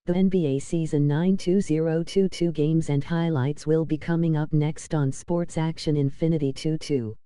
The NBA Season 9 2022 games and highlights will be coming up next on Sports Action Infinity 22.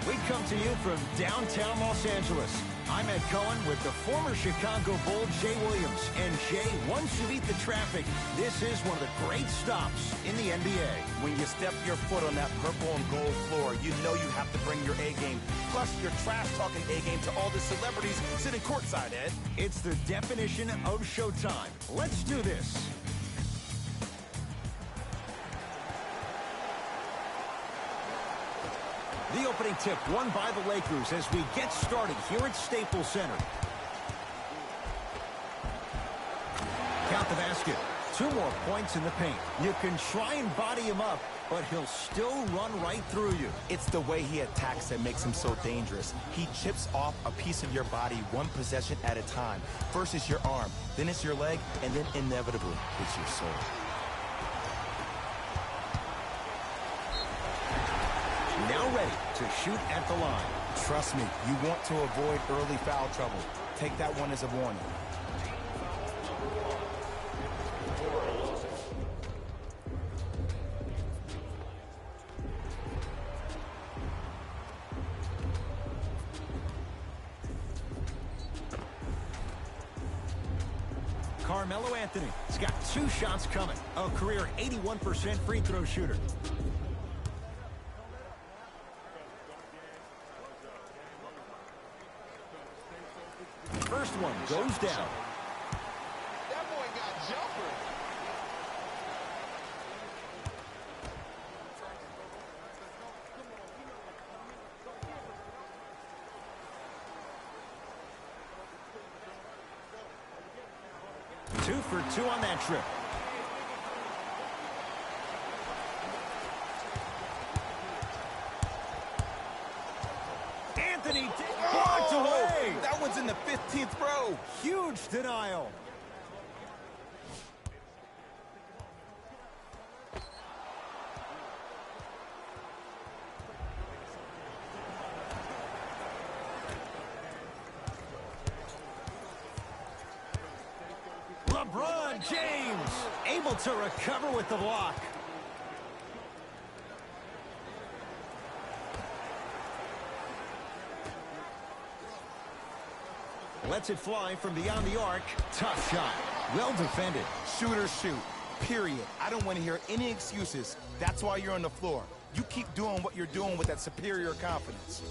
We come to you from downtown Los Angeles. I'm Ed Cohen with the former Chicago Bull, Jay Williams. And Jay, once you beat the traffic, this is one of the great stops in the NBA. When you step your foot on that purple and gold floor, you know you have to bring your A game. Plus your trash-talking A game to all the celebrities sitting courtside, Ed. It's the definition of showtime. Let's do this. The opening tip won by the Lakers as we get started here at Staples Center. Count the basket. 2 more points in the paint. You can try and body him up, but he'll still run right through you. It's the way he attacks that makes him so dangerous. He chips off a piece of your body one possession at a time. First it's your arm, then it's your leg, and then inevitably it's your soul. Now ready to shoot at the line. Trust me, you want to avoid early foul trouble. Take that one as a warning. Carmelo Anthony has got 2 shots coming. A career 81% free throw shooter. First one goes down. That boy got jumper. Two for 2 on that trip. Anthony blocked away. That one's in the 15th row. Huge denial. James able to recover with the block. Lets it fly from beyond the arc. Tough shot. Well defended. Shooters shoot. Period. I don't want to hear any excuses. That's why you're on the floor. You keep doing what you're doing with that superior confidence.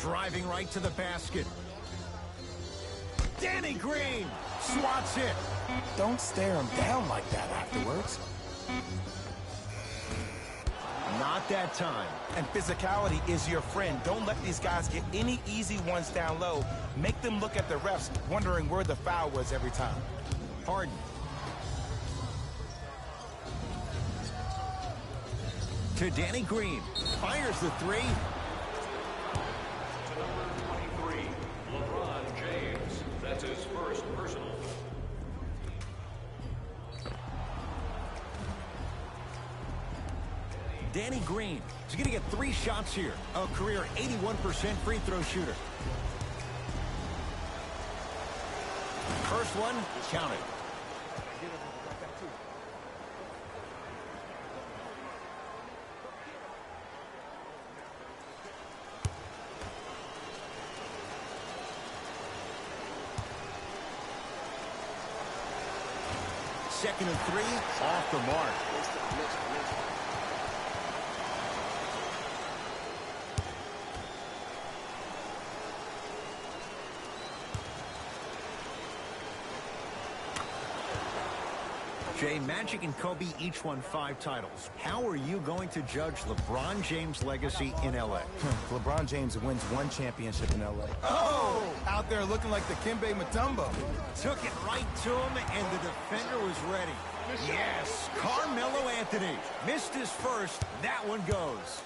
Driving right to the basket. Danny Green swats it. Don't stare him down like that afterwards. Not that time. And physicality is your friend. Don't let these guys get any easy ones down low. Make them look at the refs, wondering where the foul was every time. Harden. To Danny Green. Fires the three. To number 23, LeBron James. That's his first personal. Danny Green is going to get 3 shots here. A career 81% free throw shooter. First one, counted. Second and 3, off the mark. Jay, Magic and Kobe each won 5 titles. How are you going to judge LeBron James' legacy in L.A.? LeBron James wins 1 championship in L.A. Oh! Out there looking like the Kimbe Mutombo. Took it right to him, and the defender was ready. Yes, Carmelo Anthony missed his first. That one goes.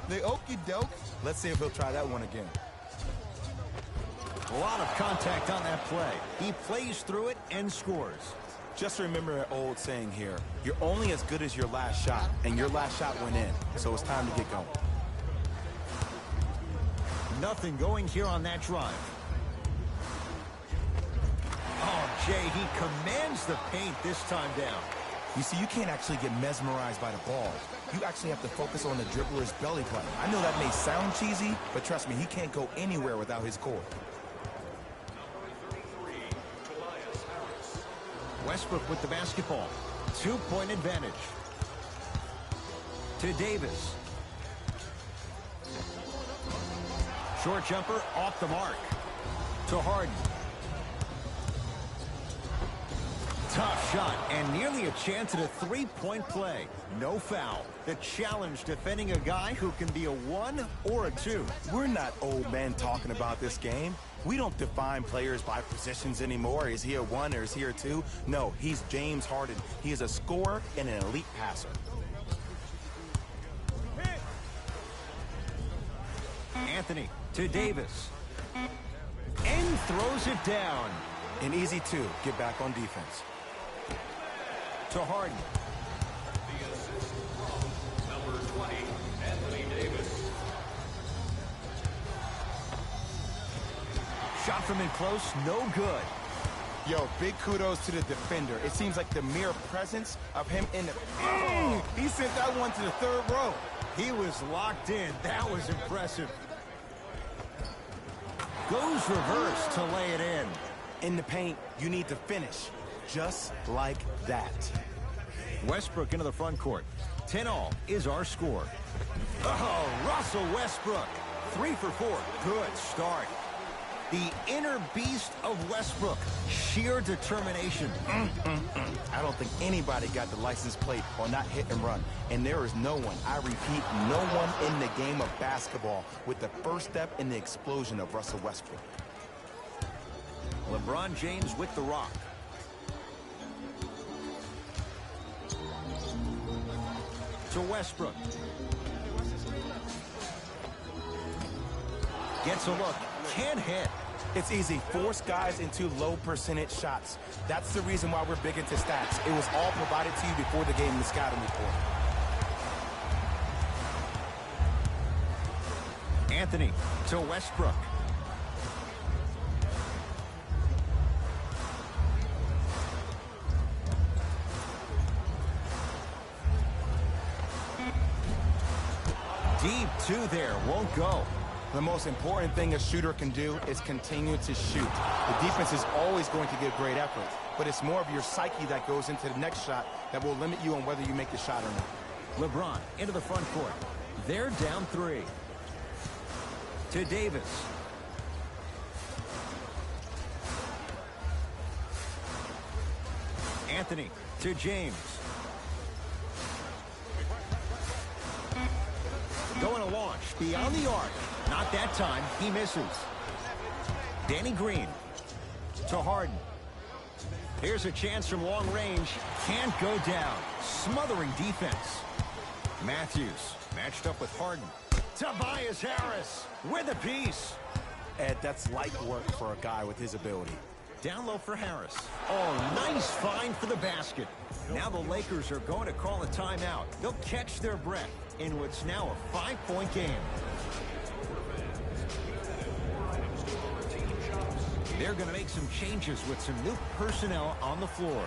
The okey doke. Let's see if he'll try that one again. A lot of contact on that play. He plays through it and scores. Just remember an old saying here. You're only as good as your last shot, and your last shot went in, so it's time to get going. Nothing going here on that drive. Oh, Jay, he commands the paint this time down. You see, you can't actually get mesmerized by the ball. You actually have to focus on the dribbler's belly button. I know that may sound cheesy, but trust me, he can't go anywhere without his core. Westbrook with the basketball. 2-point advantage. To Davis. Short jumper off the mark. To Harden. Tough shot and nearly a chance at a 3-point play. No foul. The challenge defending a guy who can be a 1 or a 2. We're not old men talking about this game. We don't define players by positions anymore. Is he a 1 or is he a 2? No, he's James Harden. He is a scorer and an elite passer. Anthony to Davis. And throws it down. An easy 2. Get back on defense. To Harden. The assist from number 20, Anthony Davis. Shot from in close, no good. Yo, big kudos to the defender. It seems like the mere presence of him in the... Oh, he sent that one to the 3rd row. He was locked in. That was impressive. Goes reverse to lay it in. In the paint, you need to finish. Just like that. Westbrook into the front court. 10-all is our score. Oh, Russell Westbrook. 3 for 4. Good start. The inner beast of Westbrook. Sheer determination. I don't think anybody got the license plate on that hit and run. And there is no one, I repeat, no one in the game of basketball with the first step in the explosion of Russell Westbrook. LeBron James with the rock. To Westbrook. Gets a look. Can't hit. It's easy. Force guys into low percentage shots. That's the reason why we're big into stats. It was all provided to you before the game in the scouting report. Anthony to Westbrook. Deep two there, won't go. The most important thing a shooter can do is continue to shoot. The defense is always going to give great effort, but it's more of your psyche that goes into the next shot that will limit you on whether you make the shot or not. LeBron into the front court. They're down 3. To Davis. Anthony to James. Going to launch beyond the arc. Not that time. He misses. Danny Green to Harden. Here's a chance from long range. Can't go down. Smothering defense. Matthews matched up with Harden. Tobias Harris with a piece. Ed, that's light work for a guy with his ability. Down low for Harris. Oh, nice find for the basket. Now the Lakers are going to call a timeout. They'll catch their breath in what's now a 5-point game. They're going to make some changes with some new personnel on the floor.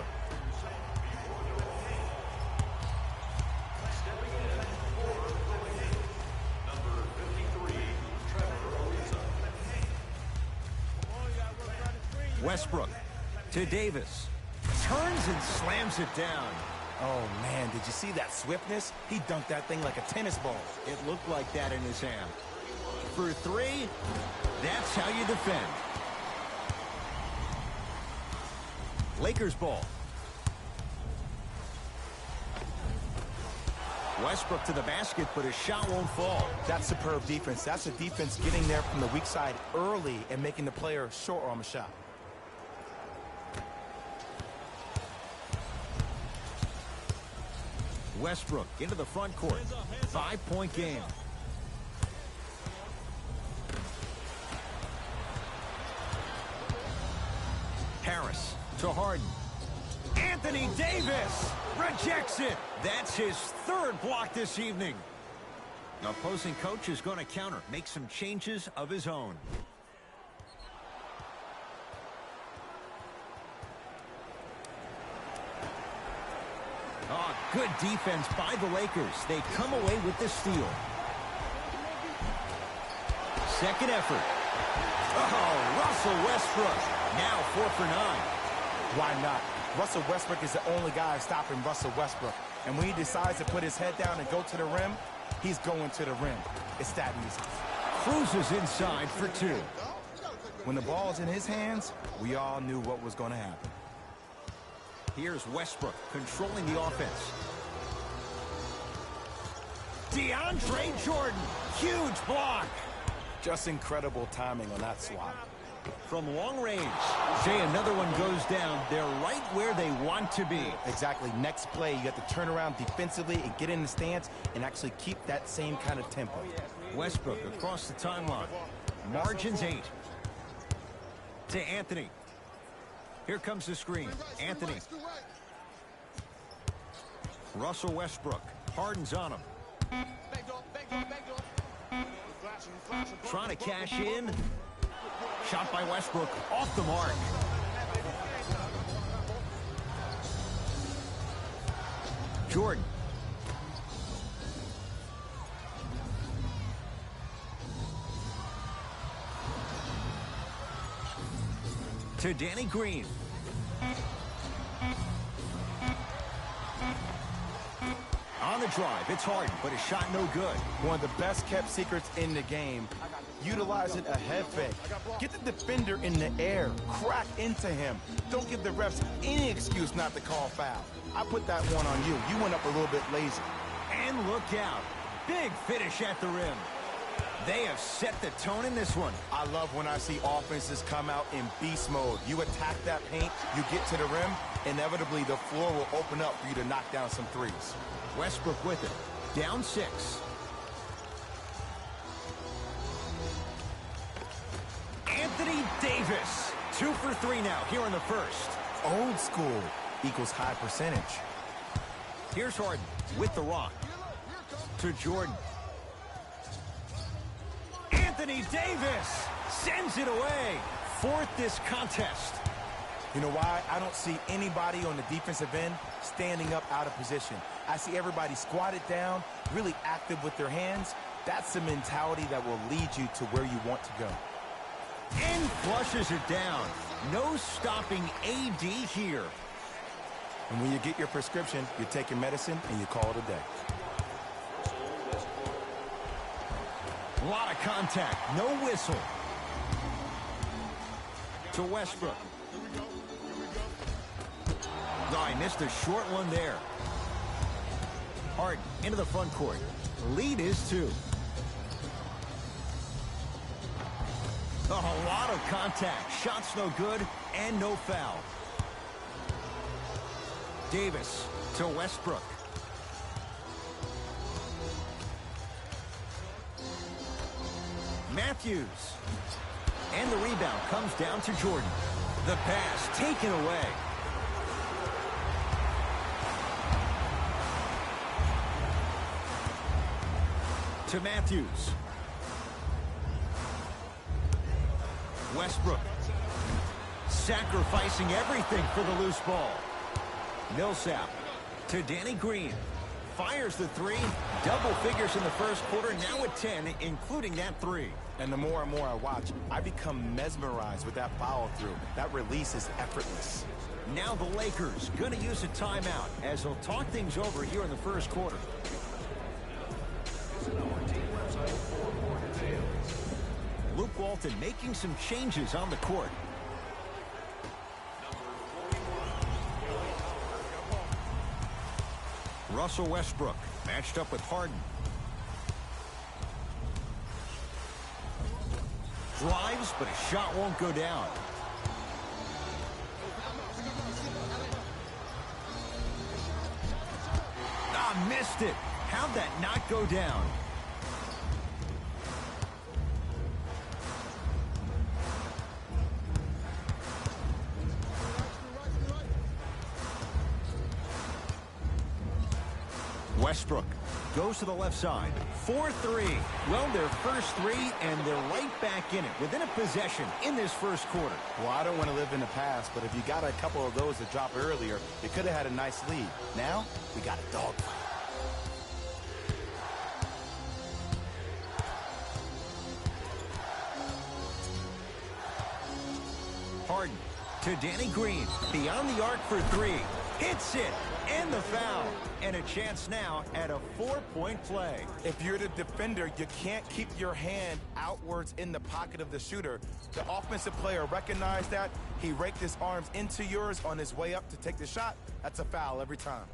Westbrook to Davis. Turns and slams it down. Oh, man, did you see that swiftness? He dunked that thing like a tennis ball. It looked like that in his hand. For 3, that's how you defend. Lakers ball. Westbrook to the basket, but his shot won't fall. That's superb defense. That's a defense getting there from the weak side early and making the player short on the shot. Westbrook into the front court. 5-point game. Harris to Harden. Anthony Davis rejects it. That's his 3rd block this evening. The opposing coach is going to counter, make some changes of his own. Oh, good defense by the Lakers. They come away with the steal. Second effort. Oh, Russell Westbrook. Now 4 for 9. Why not? Russell Westbrook is the only guy stopping Russell Westbrook. And when he decides to put his head down and go to the rim, he's going to the rim. It's that easy. Cruises inside for 2. When the ball's in his hands, we all knew what was going to happen. Here's Westbrook controlling the offense. DeAndre Jordan. Huge block. Just incredible timing on that swat. From long range. Jay, another one goes down. They're right where they want to be. Exactly. Next play, you have to turn around defensively and get in the stance and actually keep that same kind of tempo. Westbrook across the timeline. Margins 8. To Anthony. Here comes the screen. Anthony. Russell Westbrook. Harden's on him. Trying to cash in. Shot by Westbrook off the mark. Jordan. To Danny Green. On the drive, it's Harden, but his shot no good. One of the best kept secrets in the game. Utilizing a head fake. Get the defender in the air. Crack into him. Don't give the refs any excuse not to call foul. I put that one on you. You went up a little bit lazy. And look out. Big finish at the rim. They have set the tone in this one. I love when I see offenses come out in beast mode. You attack that paint, you get to the rim, inevitably the floor will open up for you to knock down some threes. Westbrook with it. Down 6. Anthony Davis. 2 for 3 now here in the first. Old school equals high percentage. Here's Harden with the rock. To Jordan. Anthony Davis sends it away. 4th this contest. You know why? I don't see anybody on the defensive end standing up out of position. I see everybody squatted down, really active with their hands, That's the mentality that will lead you to where you want to go. And flushes it down. No stopping AD here. And when you get your prescription, you take your medicine and you call it a day. A lot of contact. No whistle. To Westbrook. Oh, he missed a short one there. Harden into the front court. Lead is 2. Oh, a lot of contact. Shots no good and no foul. Davis to Westbrook. Matthews. And the rebound comes down to Jordan. The pass taken away. To Matthews. Westbrook. Sacrificing everything for the loose ball. Millsap to Danny Green. Fires the 3. Double figures in the first quarter. Now at 10, including that 3. And the more and more I watch, I become mesmerized with that follow-through. That release is effortless. Now the Lakers going to use a timeout as they'll talk things over here in the first quarter. Luke Walton making some changes on the court. Russell Westbrook matched up with Harden. Drives, but a shot won't go down. Ah, missed it. How'd that not go down? Westbrook goes to the left side. 4-3. Well, their first 3, and they're right back in it within a possession in this first quarter. Well, I don't want to live in the past, but if you got a couple of those to drop earlier, you could have had a nice lead. Now, we got a dogfight. Harden to Danny Green. Beyond the arc for 3. Hits it. And the foul. And a chance now at a 4-point play. If you're the defender, you can't keep your hand outwards in the pocket of the shooter. The offensive player recognized that. He raked his arms into yours on his way up to take the shot. That's a foul every time.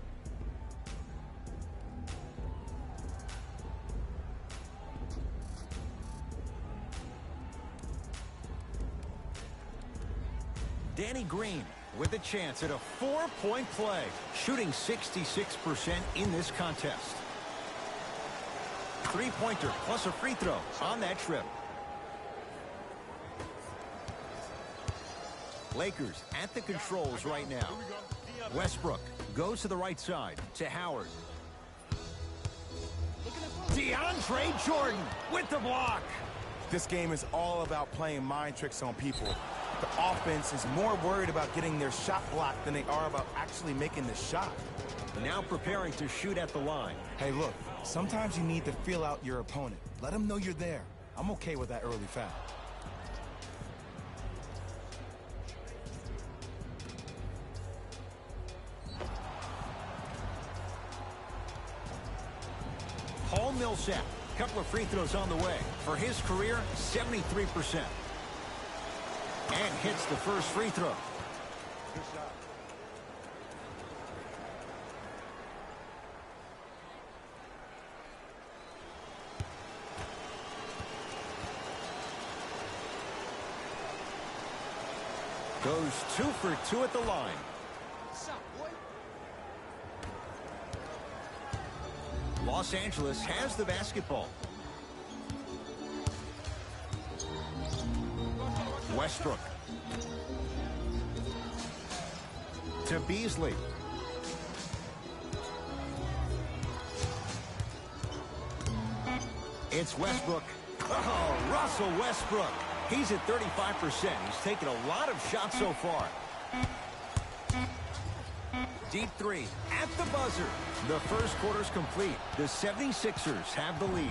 Danny Green with a chance at a 4-point play, shooting 66% in this contest. 3-pointer plus a free throw on that trip. Lakers at the controls right now. Westbrook goes to the right side to Howard. DeAndre Jordan with the block. This game is all about playing mind tricks on people. The offense is more worried about getting their shot blocked than they are about actually making the shot. Now preparing to shoot at the line. Hey, look, sometimes you need to feel out your opponent. Let them know you're there. I'm okay with that early foul. Paul Millsap, a couple of free throws on the way. For his career, 73%. And hits the first free throw. Good shot. Goes 2 for 2 at the line. Los Angeles has the basketball. Westbrook. To Beasley. It's Westbrook. Oh, Russell Westbrook. He's at 35%. He's taken a lot of shots so far. Deep three at the buzzer. The first quarter's complete. The 76ers have the lead.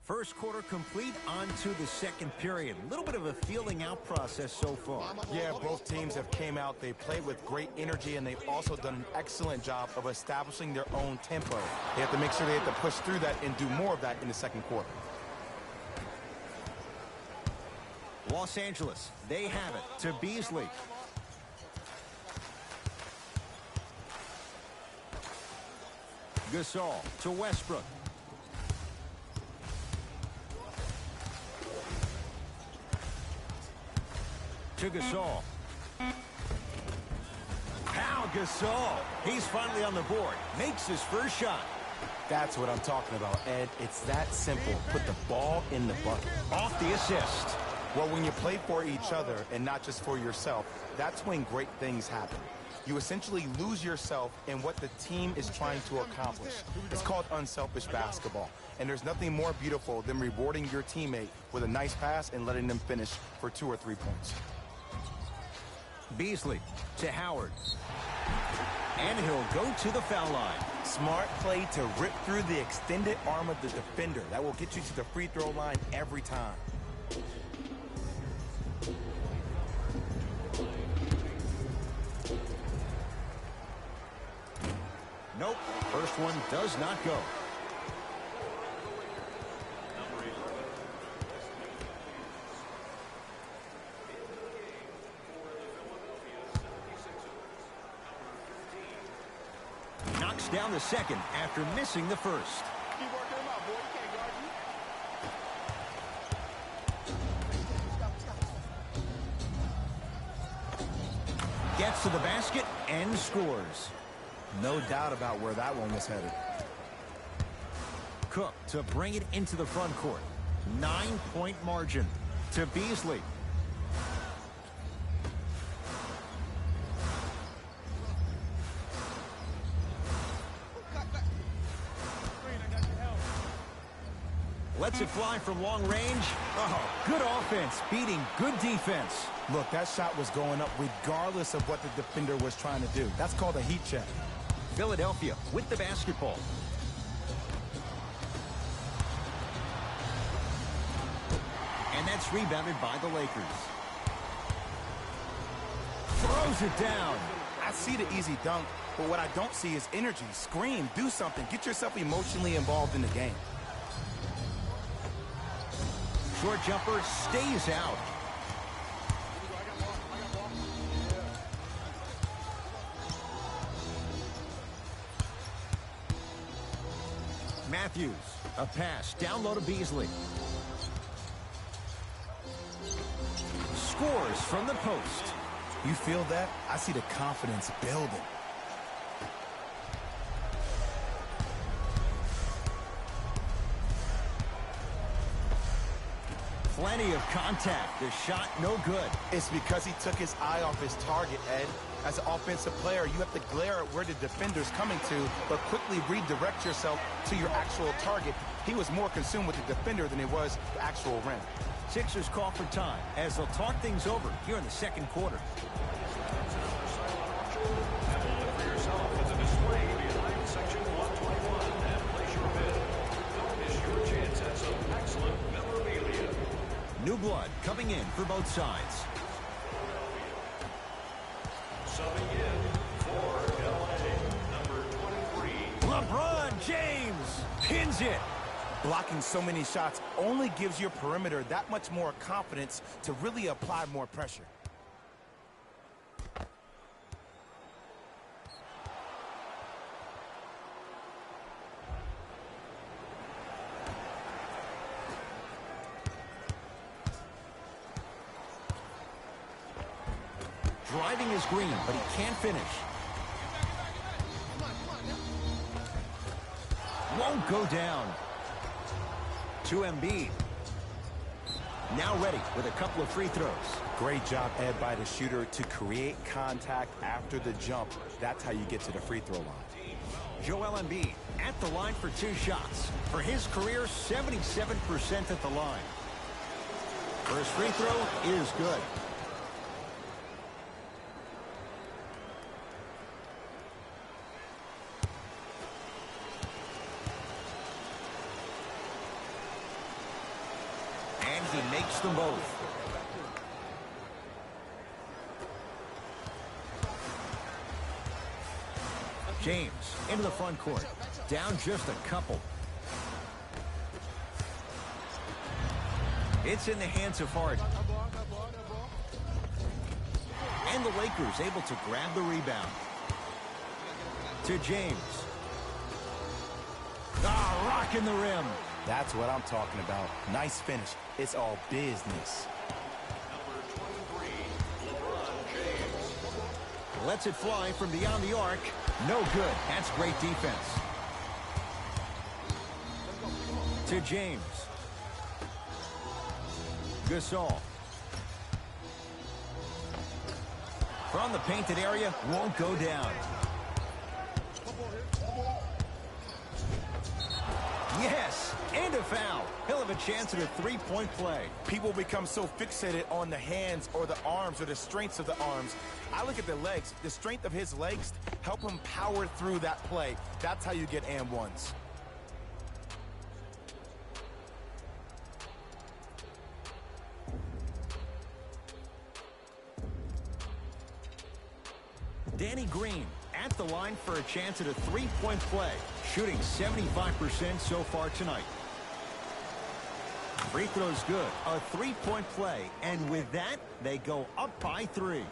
First quarter complete, on to the second period. A little bit of a feeling out process so far. Yeah, both teams have came out. They played with great energy, and they've also done an excellent job of establishing their own tempo. They have to make sure they have to push through that and do more of that in the second quarter. Los Angeles, they have it to Beasley. Gasol to Westbrook. To Gasol. Pau Gasol. He's finally on the board. Makes his first shot. That's what I'm talking about, Ed. It's that simple. Put the ball in the bucket. Off the assist. Well, when you play for each other and not just for yourself, that's when great things happen. You essentially lose yourself in what the team is trying to accomplish. It's called unselfish basketball. And there's nothing more beautiful than rewarding your teammate with a nice pass and letting them finish for 2 or 3 points. Beasley to Howard. And he'll go to the foul line. Smart play to rip through the extended arm of the defender. That will get you to the free throw line every time. Nope. First one does not go. Knocks down the second after missing the first. Keep working him out, boy. You can't guard you. Gets to the basket and scores. No doubt about where that one was headed. Cook to bring it into the front court. 9-point margin to Beasley. Lets it fly from long range. Oh, good offense beating good defense. Look, that shot was going up regardless of what the defender was trying to do. That's called a heat check. Philadelphia with the basketball. And that's rebounded by the Lakers. Throws it down. I see the easy dunk, but what I don't see is energy. Scream, do something. Get yourself emotionally involved in the game. Short jumper stays out. Matthews, a pass down low to Beasley. Scores from the post. You feel that? I see the confidence building. Plenty of contact. The shot no good. It's because he took his eye off his target, Ed. As an offensive player, you have to glare at where the defender's coming to, but quickly redirect yourself to your actual target. He was more consumed with the defender than he was the actual rim. Sixers call for time as they'll talk things over here in the second quarter. New blood coming in for both sides. Subbing in for LA, number 23. LeBron James pins it. Blocking so many shots only gives your perimeter that much more confidence to really apply more pressure. driving his green, but he can't finish. Won't go down. To Embiid. Now ready with a couple of free throws. Great job, Ed, by the shooter to create contact after the jump. That's how you get to the free throw line. Joel Embiid at the line for 2 shots. For his career, 77% at the line. First free throw is good. And he makes them both. James into the front court. Down just a couple. It's in the hands of Harden. And the Lakers able to grab the rebound. To James. Rocking the rim. That's what I'm talking about. Nice finish. It's all business. Number 23, LeBron James. Lets it fly from beyond the arc. No good. That's great defense. To James. Gasol. From the painted area, won't go down. Yes, and a foul. He'll have a chance at a three-point play. People become so fixated on the hands or the arms or the strengths of the arms. I look at the legs. The strength of his legs help him power through that play. That's how you get and ones. Danny Green at the line for a chance at a three-point play, shooting 75% so far tonight. Free throw's good, a three-point play, and with that, they go up by 3.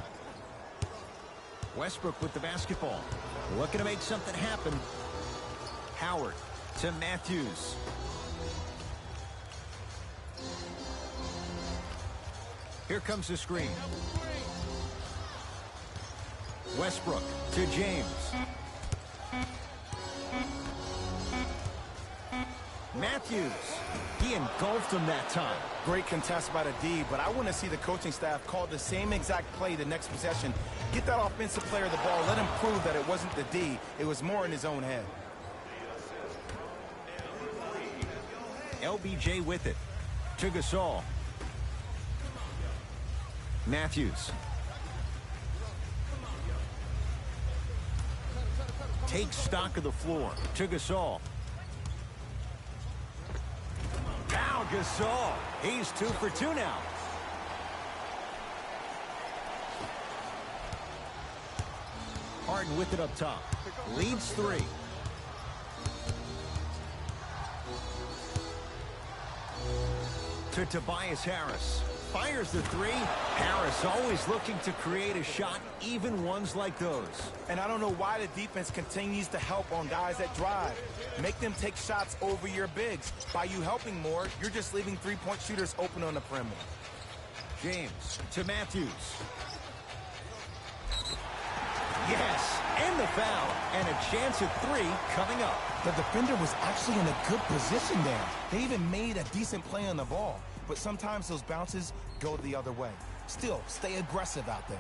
Westbrook with the basketball, looking to make something happen. Howard to Matthews. Here comes the screen. Westbrook to James. Matthews. He engulfed him that time. Great contest by the D, but I want to see the coaching staff call the same exact play the next possession. Get that offensive player the ball. Let him prove that it wasn't the D. It was more in his own head. LBJ with it. To Gasol. Matthews. Takes stock of the floor. To Gasol. Now Gasol. He's 2 for 2 now. Harden with it up top. Leads 3. To Tobias Harris. Fires the 3. Harris always looking to create a shot, even ones like those. And I don't know why the defense continues to help on guys that drive. Make them take shots over your bigs. By you helping more, you're just leaving three-point shooters open on the perimeter. James to Matthews. Yes, and the foul. And a chance at 3 coming up. The defender was actually in a good position there. They even made a decent play on the ball. But sometimes those bounces go the other way. Still, stay aggressive out there.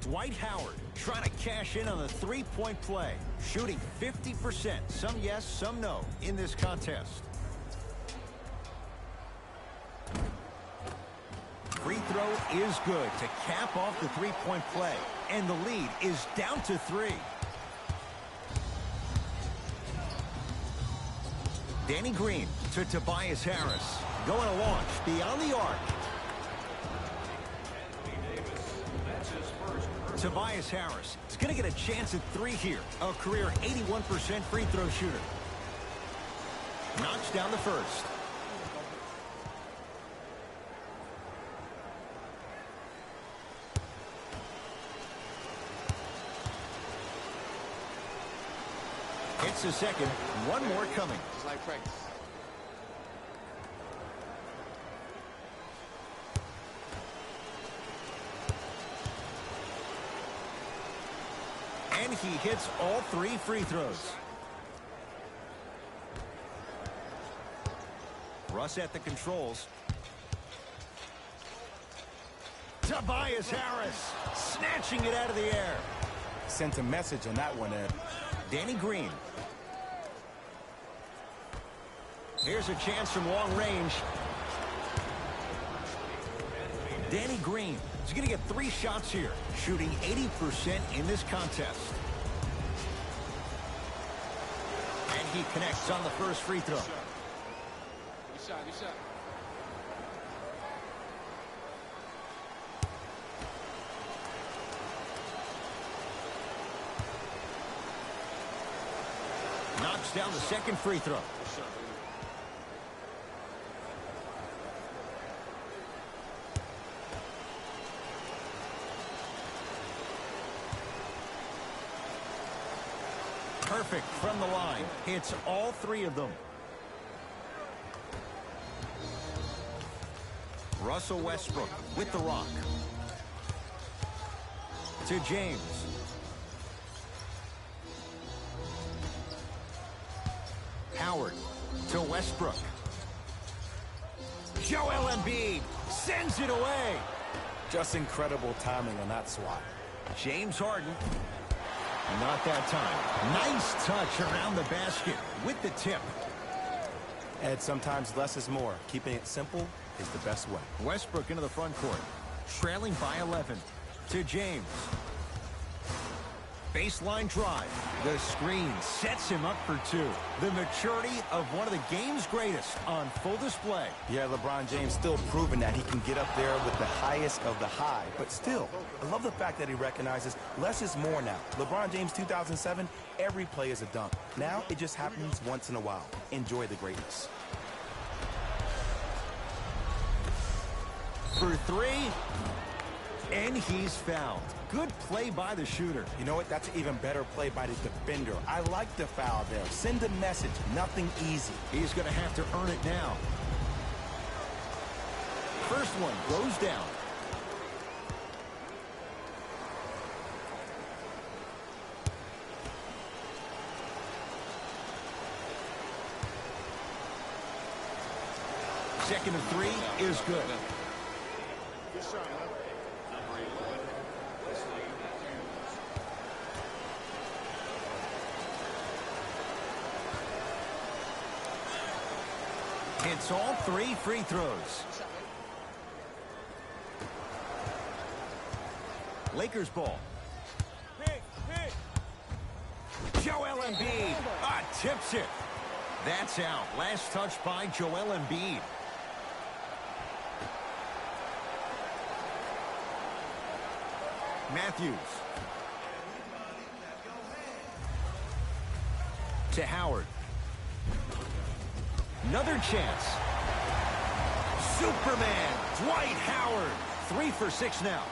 Dwight Howard trying to cash in on the three-point play. Shooting 50%. Some yes, some no in this contest. Free throw is good to cap off the three-point play. And the lead is down to 3. Danny Green to Tobias Harris. Going to launch beyond the arc. Tobias Harris is going to get a chance at 3 here. A career 81% free throw shooter. Knocks down the first. Hits the second. One more coming. Just like practice. And he hits all 3 free throws. Russ at the controls. Tobias Harris snatching it out of the air. Sent a message on that one, Ed. Danny Green. Here's a chance from long range. Danny Green is going to get 3 shots here, shooting 80% in this contest. And he connects on the first free throw. Good shot, good shot. Knocks down the second free throw. Perfect from the line. Hits all 3 of them. Russell Westbrook with the rock. To James. Howard to Westbrook. Joel Embiid sends it away. Just incredible timing on that swat. James Harden. Not that time. Nice touch around the basket with the tip. Ed, sometimes less is more. Keeping it simple is the best way. Westbrook into the front court. Trailing by 11. To James. Baseline drive. The screen sets him up for 2. The maturity of one of the game's greatest on full display. Yeah, LeBron James still proving that he can get up there with the highest of the high. But still, I love the fact that he recognizes less is more now. LeBron James 2007, every play is a dunk. Now it just happens once in a while. Enjoy the greatness. For 3. And he's fouled. Good play by the shooter. You know what? That's an even better play by the defender. I like the foul there. Send a message. Nothing easy. He's going to have to earn it now. First one goes down. Second of 3 is good. Good shot, man. Hits all 3 free throws. Lakers ball. Joel Embiid tips it. That's out. Last touch by Joel Embiid. Matthews. To Howard. Another chance. Superman, Dwight Howard. 3 for 6 now.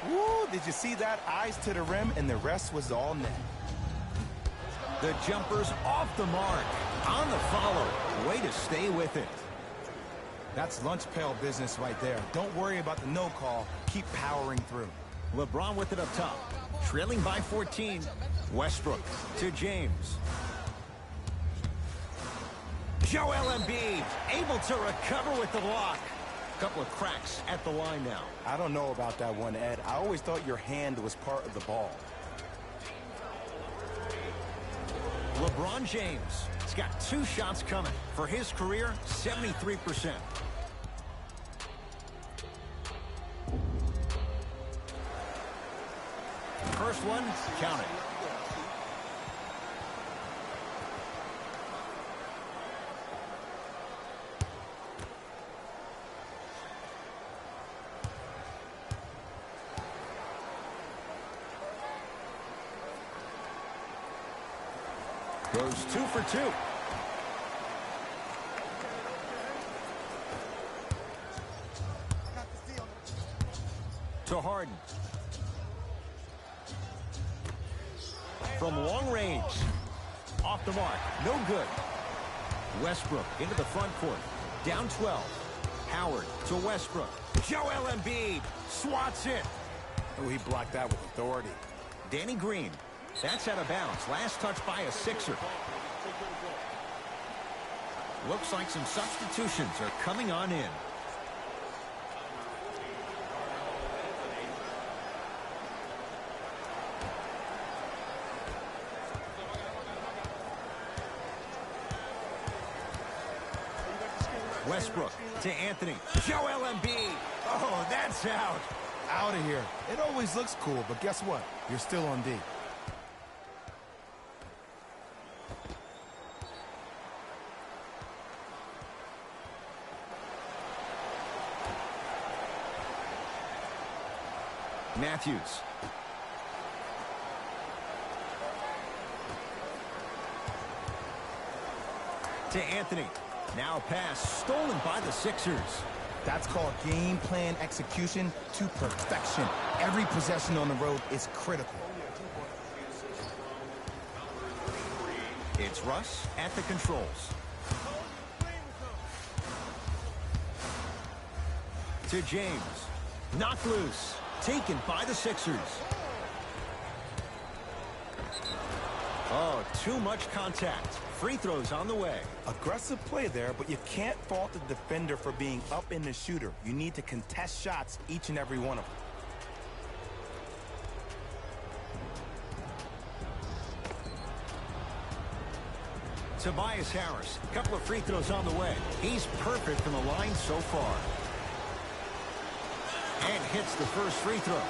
Woo, did you see that? Eyes to the rim, and the rest was all net. The jumper's off the mark. On the follow. Way to stay with it. That's lunch pail business right there. Don't worry about the no call. Keep powering through. LeBron with it up top. Trailing by 14. Westbrook to James. Joel Embiid able to recover with the block. Couple of cracks at the line now. I don't know about that one, Ed. I always thought your hand was part of the ball. LeBron James has got 2 shots coming. For his career, 73%. First one, count it. Goes 2 for 2. To Harden. From long range. Off the mark. No good. Westbrook into the front court. Down 12. Howard to Westbrook. Joel Embiid swats it. Oh, he blocked that with authority. Danny Green. That's out of bounds. Last touch by a Sixer. Looks like some substitutions are coming on in. Westbrook to Anthony. Joel Embiid. Oh, that's out. Out of here. It always looks cool, but guess what? You're still on D. Matthews. To Anthony. Now a pass stolen by the Sixers. That's called game plan execution to perfection. Every possession on the road is critical. It's Russ at the controls. To James. Knocked loose. Taken by the Sixers. Oh, too much contact. Free throws on the way. Aggressive play there, but you can't fault the defender for being up in the shooter. You need to contest shots, each and every one of them. Tobias Harris, a couple of free throws on the way. He's perfect from the line so far. And hits the first free throw.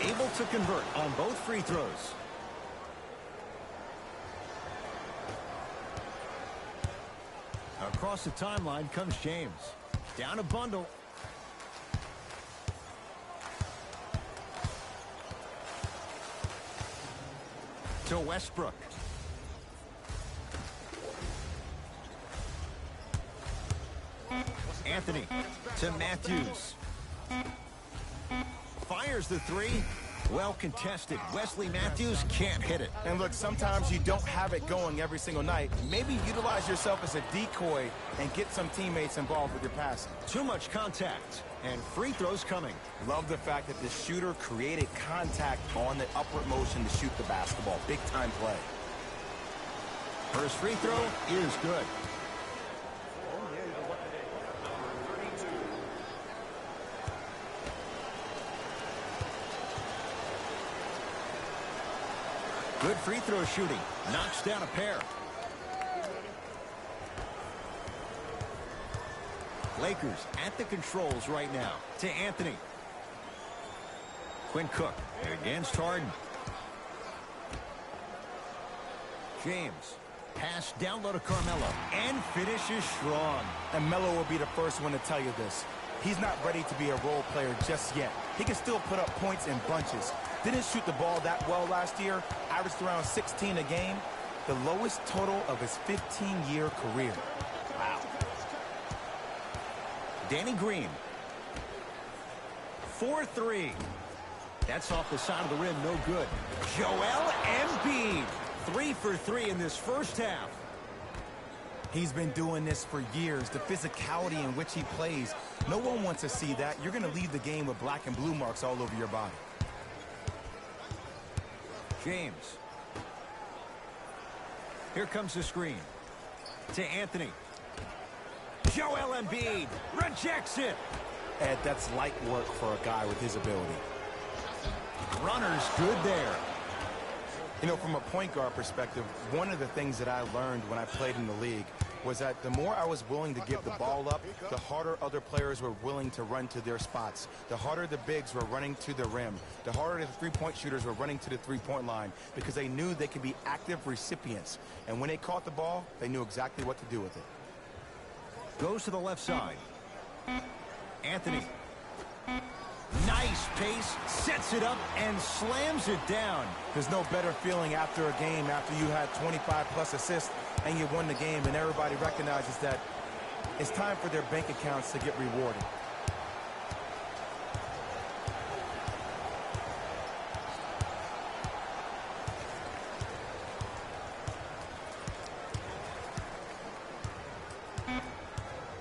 Able to convert on both free throws. Across the timeline comes James. Down a bundle. To Westbrook. Anthony to Matthews. Fires the three. Well contested. Wesley Matthews can't hit it. And look, sometimes you don't have it going every single night. Maybe utilize yourself as a decoy and get some teammates involved with your passing. Too much contact. And free throws coming. Love the fact that the shooter created contact on the upward motion to shoot the basketball. Big time play. First free throw is good. Good free throw shooting. Knocks down a pair. Lakers at the controls right now. To Anthony. Quinn Cook against Harden. James. Pass down low to Carmelo. And finishes strong. And Melo will be the first one to tell you this. He's not ready to be a role player just yet. He can still put up points in bunches. Didn't shoot the ball that well last year. Averaged around 16 a game. The lowest total of his 15-year career. Wow. Danny Green. 4-3. That's off the side of the rim. No good. Joel Embiid. 3 for 3 in this first half. He's been doing this for years. The physicality in which he plays. No one wants to see that. You're going to leave the game with black and blue marks all over your body. James. Here comes the screen. To Anthony. Joel Embiid rejects it. Ed, that's light work for a guy with his ability. Runner's good there. You know, from a point guard perspective, one of the things that I learned when I played in the league was that the more I was willing to give the ball up, the harder other players were willing to run to their spots. The harder the bigs were running to the rim. The harder the three-point shooters were running to the three-point line because they knew they could be active recipients. And when they caught the ball, they knew exactly what to do with it. Goes to the left side. Anthony. Nice pace, sets it up, and slams it down. There's no better feeling after a game after you had 25-plus assists and you won the game, and everybody recognizes that It's time for their bank accounts to get rewarded.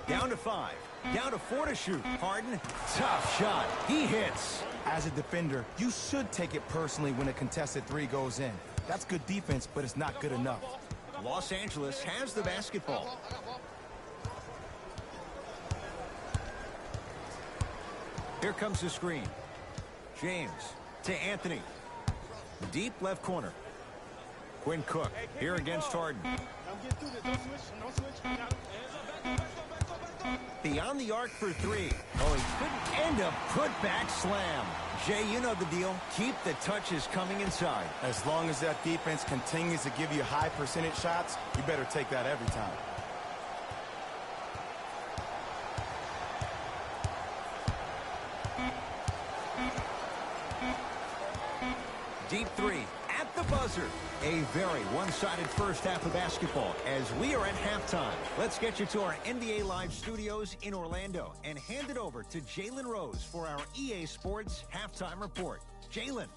Down to 5. Down to 4 to shoot. Harden, tough shot. He hits. As a defender, you should take it personally when a contested three goes in. That's good defense, but it's not good enough. Los Angeles has the basketball. Here comes the screen. James to Anthony. Deep left corner. Quinn Cook here against Harden. Beyond the arc for 3. Oh, he couldn't end a putback slam. Jay, you know the deal. Keep the touches coming inside. As long as that defense continues to give you high percentage shots, you better take that every time. Deep 3 at the buzzer. A very one-sided first half of basketball as we are at halftime. Let's get you to our NBA Live studios in Orlando and hand it over to Jalen Rose for our EA Sports Halftime Report. Jalen.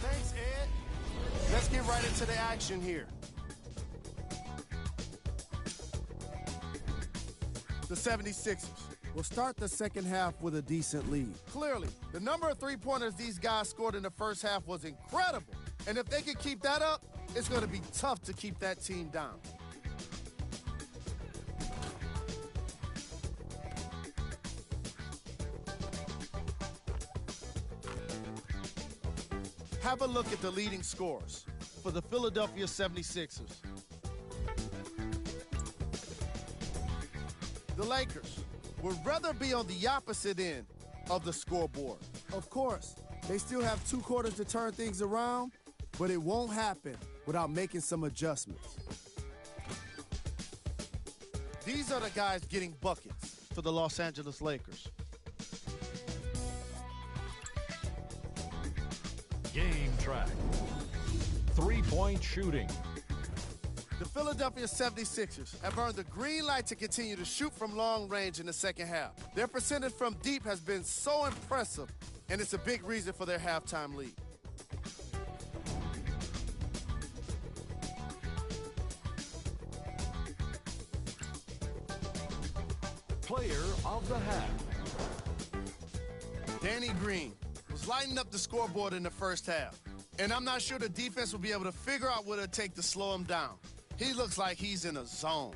Thanks, Ed. Let's get right into the action here. The 76ers will start the second half with a decent lead. Clearly, the number of three-pointers these guys scored in the first half was incredible. And if they can keep that up, it's going to be tough to keep that team down. Have a look at the leading scorers for the Philadelphia 76ers. The Lakers would rather be on the opposite end of the scoreboard. Of course, they still have 2 quarters to turn things around, but it won't happen without making some adjustments. These are the guys getting buckets for the Los Angeles Lakers. Game track. Three-point shooting. The Philadelphia 76ers have earned the green light to continue to shoot from long range in the second half. Their percentage from deep has been so impressive, and it's a big reason for their halftime lead. Player of the half. Danny Green was lighting up the scoreboard in the first half, and I'm not sure the defense will be able to figure out what it'll take to slow him down. He looks like he's in a zone.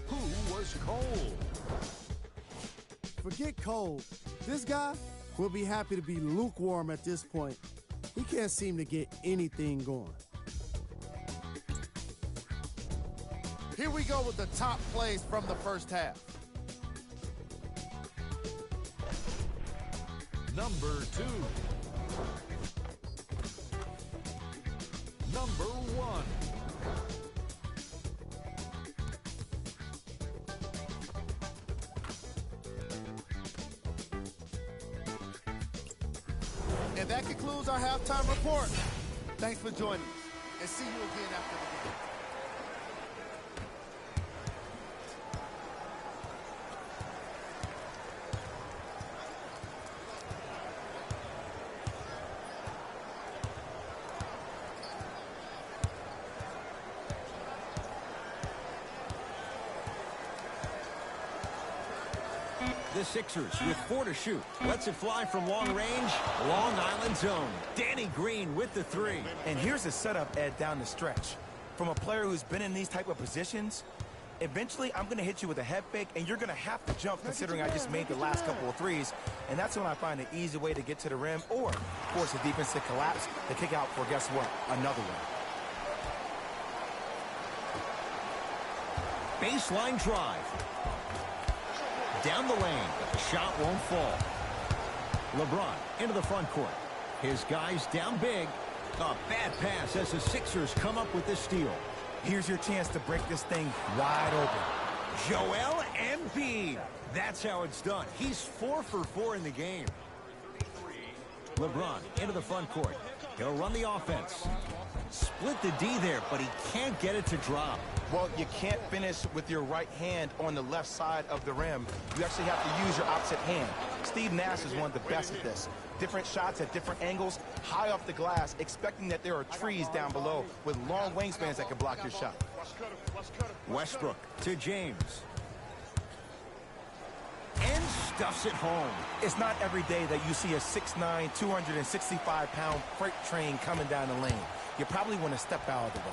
Who was cold? Forget cold. This guy will be happy to be lukewarm at this point. He can't seem to get anything going. Here we go with the top plays from the first half. Number 2. Number 1. And that concludes our halftime report. Thanks for joining us, and see you again after the game. The Sixers with 4 to shoot. Lets it fly from long range. Long Island zone. Danny Green with the 3. And here's the setup, Ed, down the stretch. From a player who's been in these type of positions, eventually I'm going to hit you with a head fake, and you're going to have to jump considering I just made the last couple of threes. And that's when I find an easy way to get to the rim or force the defense to collapse to kick out for, guess what, another one. Baseline drive. Down the lane, but the shot won't fall. LeBron into the front court. His guys down big. A bad pass as the Sixers come up with the steal. Here's your chance to break this thing wide open. Joel Embiid. That's how it's done. He's 4 for 4 in the game. LeBron into the front court. He'll run the offense. Split the D there, but he can't get it to drop. Well, you can't finish with your right hand on the left side of the rim. You actually have to use your opposite hand. Steve Nash is one of the best at this. Different shots at different angles, high off the glass, expecting that there are trees down below with long wingspans that can block your shot. Westbrook to James. And stuffs it home. It's not every day that you see a 6'9", 265-pound freight train coming down the lane. You probably want to step out of the way.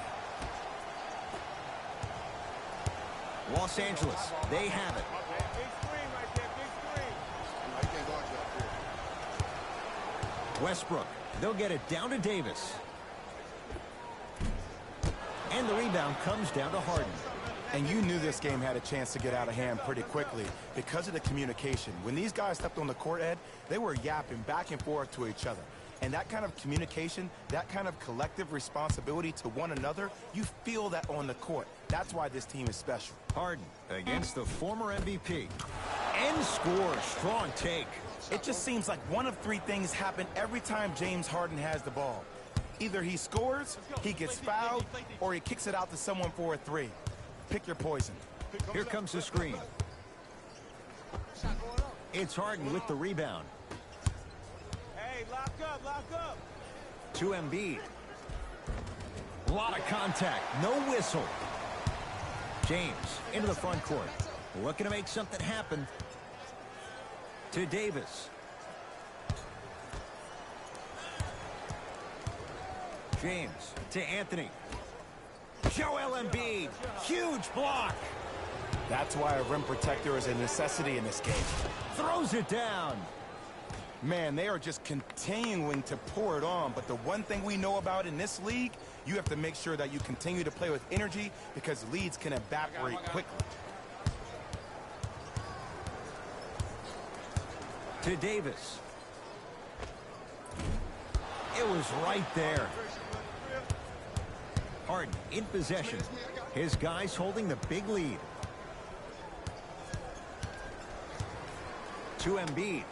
Los Angeles, they have it. Westbrook, they'll get it down to Davis. And the rebound comes down to Harden. And you knew this game had a chance to get out of hand pretty quickly because of the communication. When these guys stepped on the court, Ed, they were yapping back and forth to each other. And that kind of communication, that kind of collective responsibility to one another, you feel that on the court. That's why this team is special. Harden against the former MVP. And scores. Strong take. It just seems like one of three things happen every time James Harden has the ball. Either he scores, he gets fouled, or he kicks it out to someone for a three. Pick your poison. Here comes the screen. It's Harden with the rebound. Hey, lock up. To Embiid. A lot of contact. No whistle. James into the front court. Looking to make something happen. To Davis. James to Anthony. Joel Embiid. Huge block. That's why a rim protector is a necessity in this game. Throws it down. Man, they are just continuing to pour it on. But the one thing we know about in this league, you have to make sure that you continue to play with energy because leads can evaporate quickly. To Davis. It was right there. Harden in possession. His guys holding the big lead. To Embiid.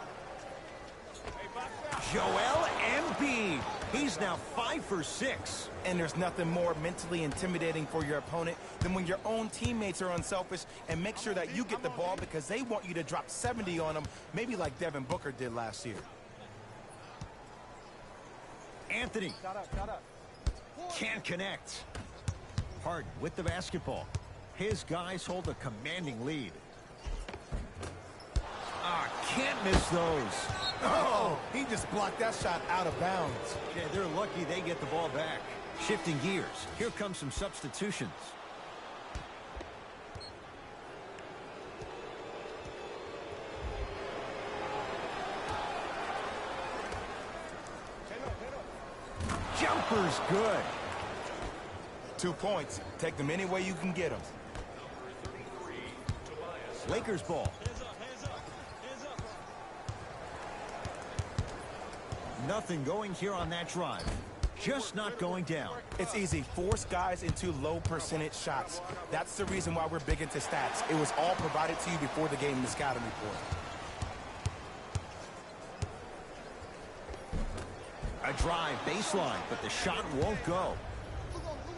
Joel Embiid. He's now 5 for 6. And there's nothing more mentally intimidating for your opponent than when your own teammates are unselfish and make sure that you get the ball because they want you to drop 70 on them, maybe like Devin Booker did last year. Anthony. Can't connect. Harden with the basketball. His guys hold a commanding lead. Can't miss those. Oh, he just blocked that shot out of bounds. Yeah, they're lucky they get the ball back. Shifting gears. Here come some substitutions. Jumper's good. 2 points. Take them any way you can get them. Lakers ball. Nothing going here on that drive. Just not going down. It's easy. Force guys into low percentage shots. That's the reason why we're big into stats. It was all provided to you before the game in the scouting report. A drive baseline, but the shot won't go.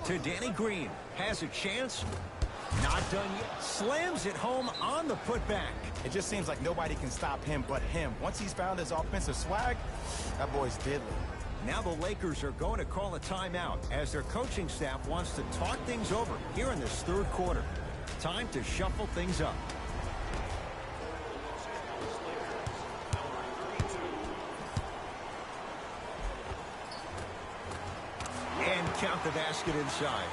To Danny Green. Has a chance. Not done yet. Slams it home on the putback. It just seems like nobody can stop him but him. Once he's found his offensive swag, that boy's deadly. Now the Lakers are going to call a timeout as their coaching staff wants to talk things over here in this third quarter. Time to shuffle things up. And count the basket inside.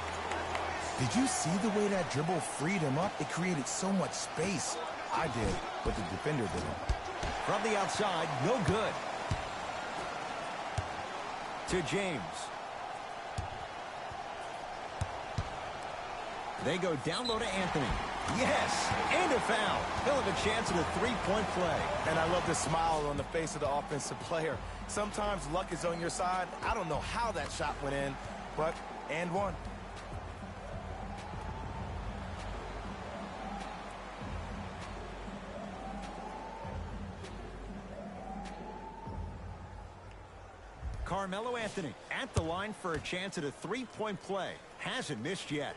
Did you see the way that dribble freed him up? It created so much space. I did, but the defender didn't. From the outside, no good. To James. They go down low to Anthony. Yes, and a foul. He'll have a chance at a three-point play. And I love the smile on the face of the offensive player. Sometimes luck is on your side. I don't know how that shot went in, but and one. Carmelo Anthony at the line for a chance at a three-point play. Hasn't missed yet.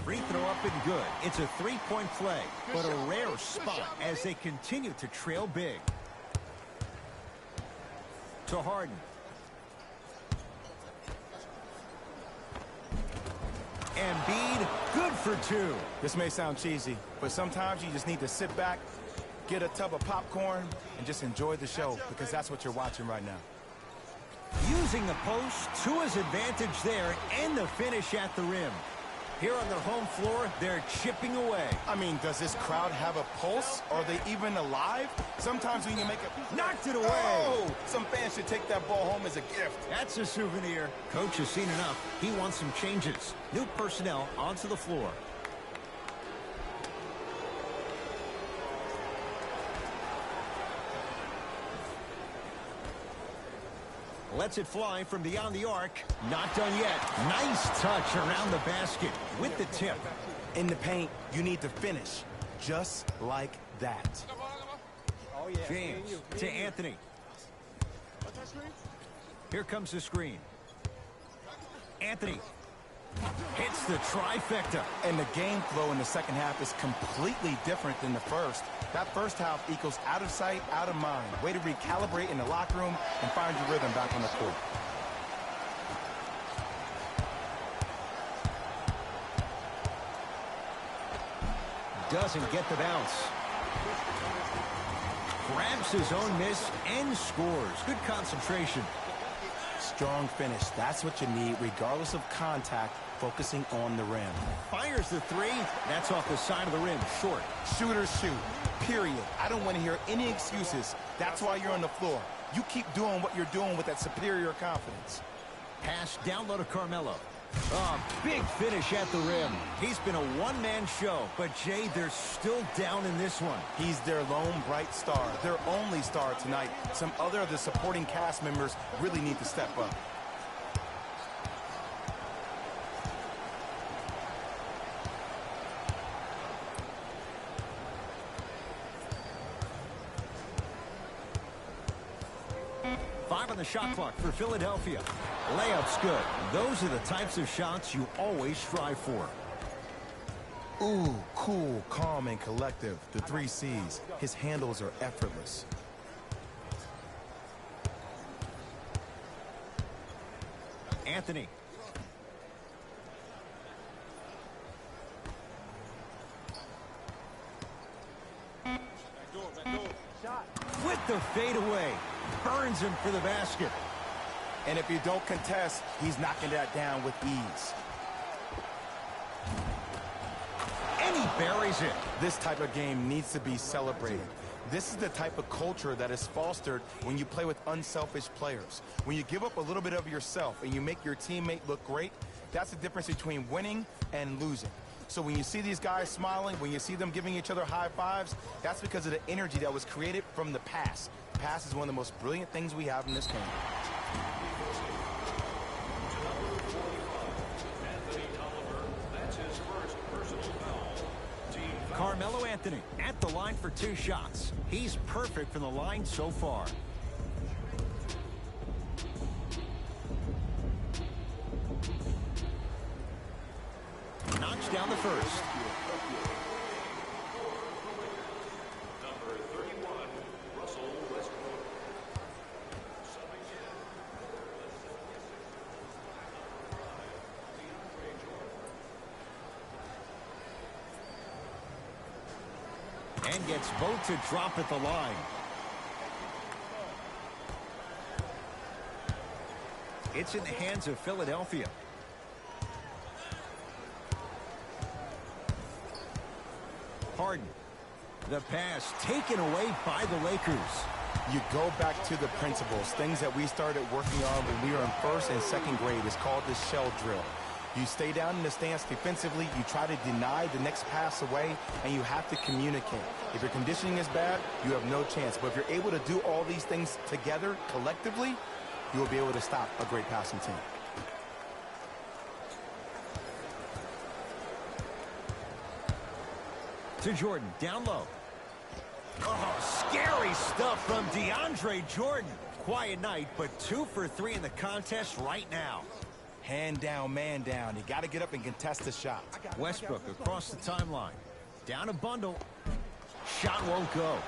Free throw up and good. It's a three-point play, but a rare spot as they continue to trail big. To Harden. Embiid, good for two. This may sound cheesy, but sometimes you just need to sit back, get a tub of popcorn, and just enjoy the show, because that's what you're watching right now. Using the post to his advantage there, and the finish at the rim. Here on their home floor, they're chipping away. I mean, does this crowd have a pulse? Are they even alive? Sometimes when you make a... Knocked it away! Oh! Some fans should take that ball home as a gift. That's a souvenir. Coach has seen enough. He wants some changes. New personnel onto the floor. Lets it fly from beyond the arc. Not done yet. Nice touch around the basket with the tip. In the paint, you need to finish just like that. James to Anthony. Here comes the screen. Anthony hits the trifecta. And the game flow in the second half is completely different than the first. That first half equals out of sight, out of mind. Way to recalibrate in the locker room and find your rhythm back on the court. Doesn't get the bounce. Grabs his own miss and scores. Good concentration. Strong finish. That's what you need, regardless of contact, focusing on the rim. Fires the three. That's off the side of the rim. Short. Shooters shoot. Period. I don't want to hear any excuses. That's why you're on the floor. You keep doing what you're doing with that superior confidence. Pass down low to Carmelo. Oh, big finish at the rim. He's been a one-man show, but Jay, they're still down in this one. He's their lone bright star, their only star tonight. Some other of the supporting cast members really need to step up. On the shot clock for Philadelphia. Layup's good. Those are the types of shots you always strive for. Ooh, cool, calm, and collective. The 3 C's. His handles are effortless. Anthony. With the fadeaway. Burns him for the basket. And if you don't contest, he's knocking that down with ease. And he buries it. This type of game needs to be celebrated. This is the type of culture that is fostered when you play with unselfish players. When you give up a little bit of yourself and you make your teammate look great, that's the difference between winning and losing. So when you see these guys smiling, when you see them giving each other high fives, that's because of the energy that was created from the pass. Pass is one of the most brilliant things we have in this game. Carmelo Anthony at the line for 2 shots. He's perfect from the line so far. Knocks down the first. Number 31, Russell Westbrook. And gets both to drop at the line. It's in the hands of Philadelphia. Harden. The pass taken away by the Lakers. You go back to the principles, things that we started working on when we were in first and second grade. It's called the shell drill. You stay down in the stance defensively, you try to deny the next pass away, and you have to communicate. If your conditioning is bad, you have no chance. But if you're able to do all these things together, collectively, you will be able to stop a great passing team. To Jordan, down low. Oh, scary stuff from DeAndre Jordan. Quiet night, but 2 for 3 in the contest right now. Hand down, man down. You got to get up and contest the shot. Westbrook across the timeline. Down a bundle. Shot won't go.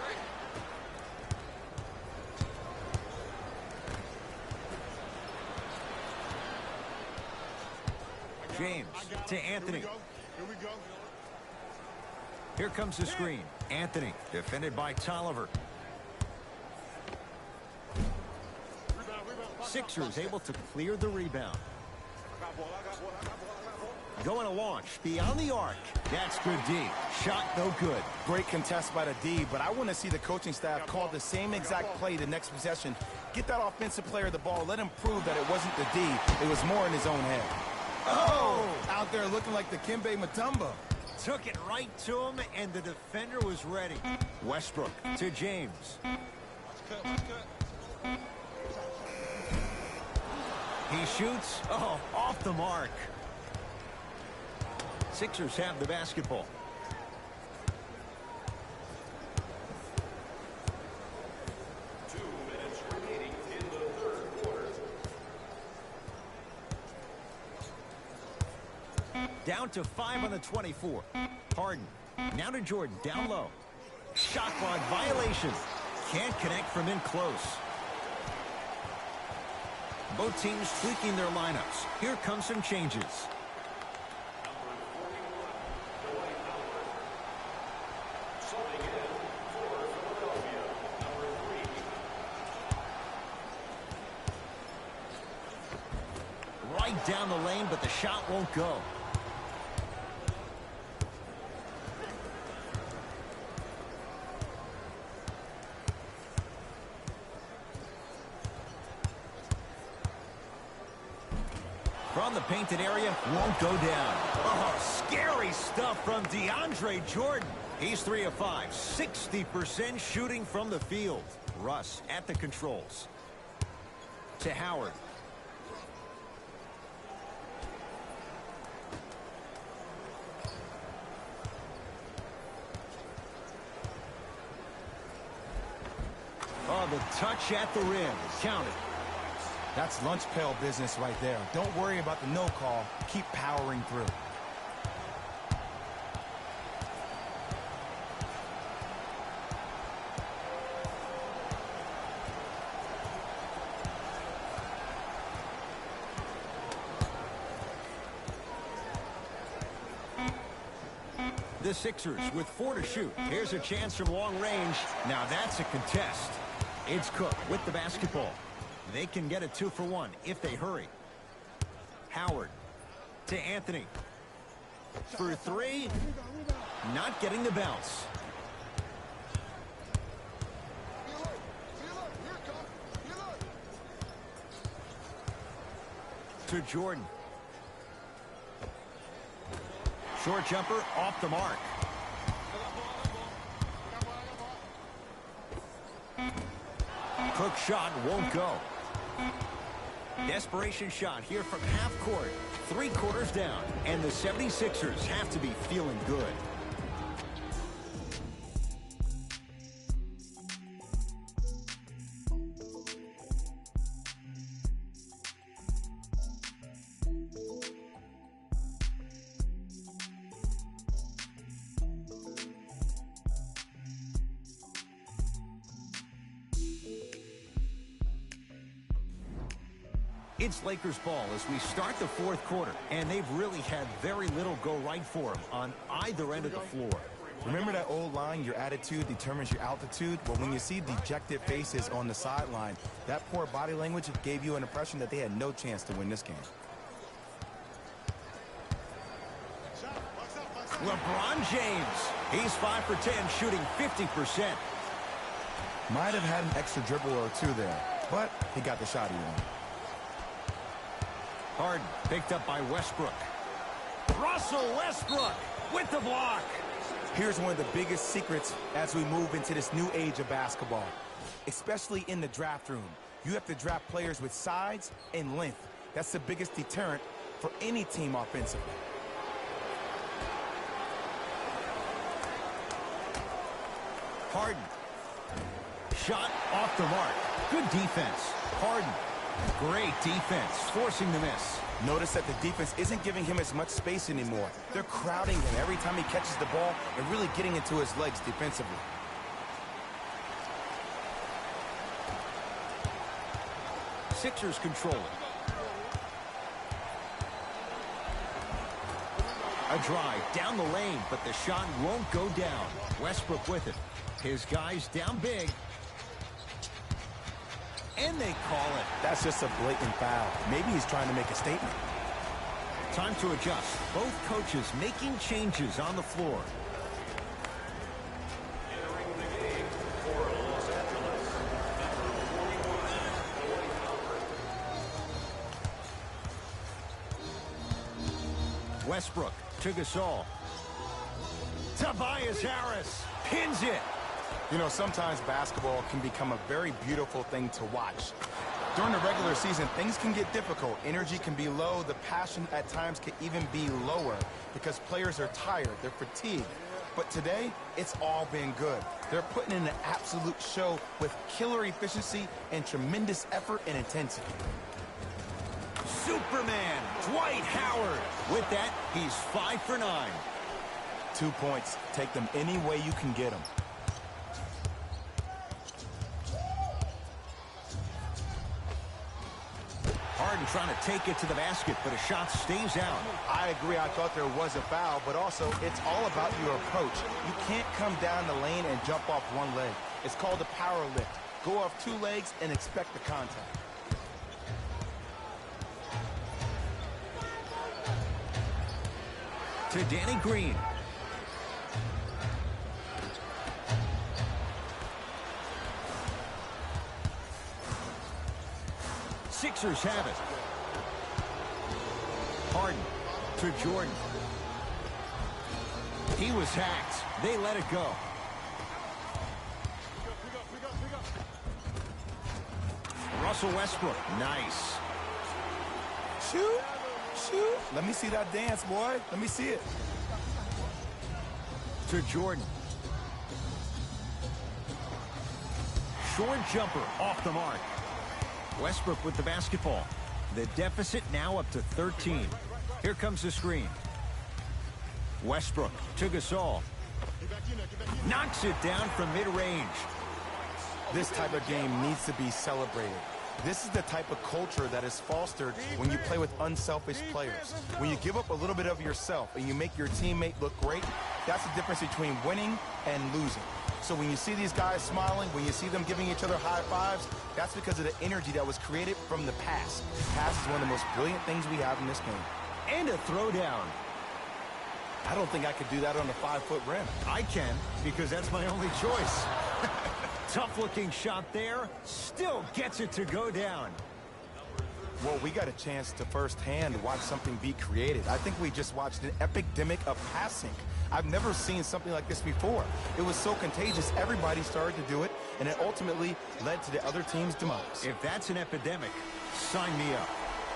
James to Anthony. Here we go. Here comes the screen. Anthony, defended by Tolliver. Sixers able to clear the rebound. Going to launch beyond the arc. That's good D. Shot no good. Great contest by the D, but I want to see the coaching staff call the same exact play the next possession. Get that offensive player the ball. Let him prove that it wasn't the D. It was more in his own head. Oh! Out there looking like the Kimbe Mutombo. Took it right to him, and the defender was ready. Westbrook to James. He shoots. Oh, off the mark. Sixers have the basketball. Down to 5 on the 24. Harden. Now to Jordan. Down low. Shot clock violation. Can't connect from in close. Both teams tweaking their lineups. Here come some changes. Right down the lane, but the shot won't go. From the painted area, won't go down. Oh, scary stuff from DeAndre Jordan. He's 3 of 5, 60% shooting from the field. Russ at the controls. To Howard. Oh, the touch at the rim. Counted. That's lunch pail business right there. Don't worry about the no call. Keep powering through. The Sixers with 4 to shoot. Here's a chance from long range. Now that's a contest. It's Cook with the basketball. They can get a 2 for 1 if they hurry. Howard to Anthony. For 3. Not getting the bounce. To Jordan. Short jumper off the mark. Cook shot won't go. Desperation shot here from half court. 3 quarters down. And the 76ers have to be feeling good. It's Lakers ball as we start the 4th quarter, and they've really had very little go right for them on either end of the floor. Remember that old line, your attitude determines your altitude? Well, when you see dejected faces on the sideline, that poor body language gave you an impression that they had no chance to win this game. LeBron James. He's 5 for 10, shooting 50%. Might have had an extra dribble or two there, but he got the shot he wanted. Harden picked up by Westbrook. Russell Westbrook with the block. Here's one of the biggest secrets as we move into this new age of basketball, especially in the draft room. You have to draft players with size and length. That's the biggest deterrent for any team offensively. Harden. Shot off the mark. Good defense. Harden. Great defense, forcing the miss. Notice that the defense isn't giving him as much space anymore. They're crowding him every time he catches the ball and really getting into his legs defensively. Sixers control it. A drive down the lane, but the shot won't go down. Westbrook with it. His guys down big. And they call it. That's just a blatant foul. Maybe he's trying to make a statement. Time to adjust. Both coaches making changes on the floor. Entering the game for Los Angeles, number 41, Dwight Howard. Westbrook to Gasol. Tobias Harris pins it. You know, sometimes basketball can become a very beautiful thing to watch. During the regular season, things can get difficult. Energy can be low. The passion at times can even be lower because players are tired. They're fatigued. But today, it's all been good. They're putting in an absolute show with killer efficiency and tremendous effort and intensity. Superman, Dwight Howard. With that, he's 5 for 9. 2 points. Take them any way you can get them. Harden trying to take it to the basket, but a shot stays out. I agree. I thought there was a foul, but also it's all about your approach. You can't come down the lane and jump off one leg. It's called a power lift. Go off 2 legs and expect the contact. To Danny Green. Sixers have it. Harden to Jordan. He was hacked. They let it go. Russell Westbrook. Nice. Shoot. Shoot. Let me see that dance, boy. Let me see it. To Jordan. Short jumper off the mark. Westbrook with the basketball. The deficit now up to 13. Here comes the screen. Westbrook to Gasol. Knocks it down from mid-range. This type of game needs to be celebrated. This is the type of culture that is fostered when you play with unselfish players. When you give up a little bit of yourself and you make your teammate look great, that's the difference between winning and losing. So when you see these guys smiling, when you see them giving each other high fives, that's because of the energy that was created from the pass. Pass is one of the most brilliant things we have in this game. And a throwdown. I don't think I could do that on a 5-foot rim. I can, because that's my only choice. Tough-looking shot there. Still gets it to go down. Well, we got a chance to firsthand watch something be created. I think we just watched an epidemic of passing. I've never seen something like this before. It was so contagious, everybody started to do it, and it ultimately led to the other team's demise. If that's an epidemic, sign me up.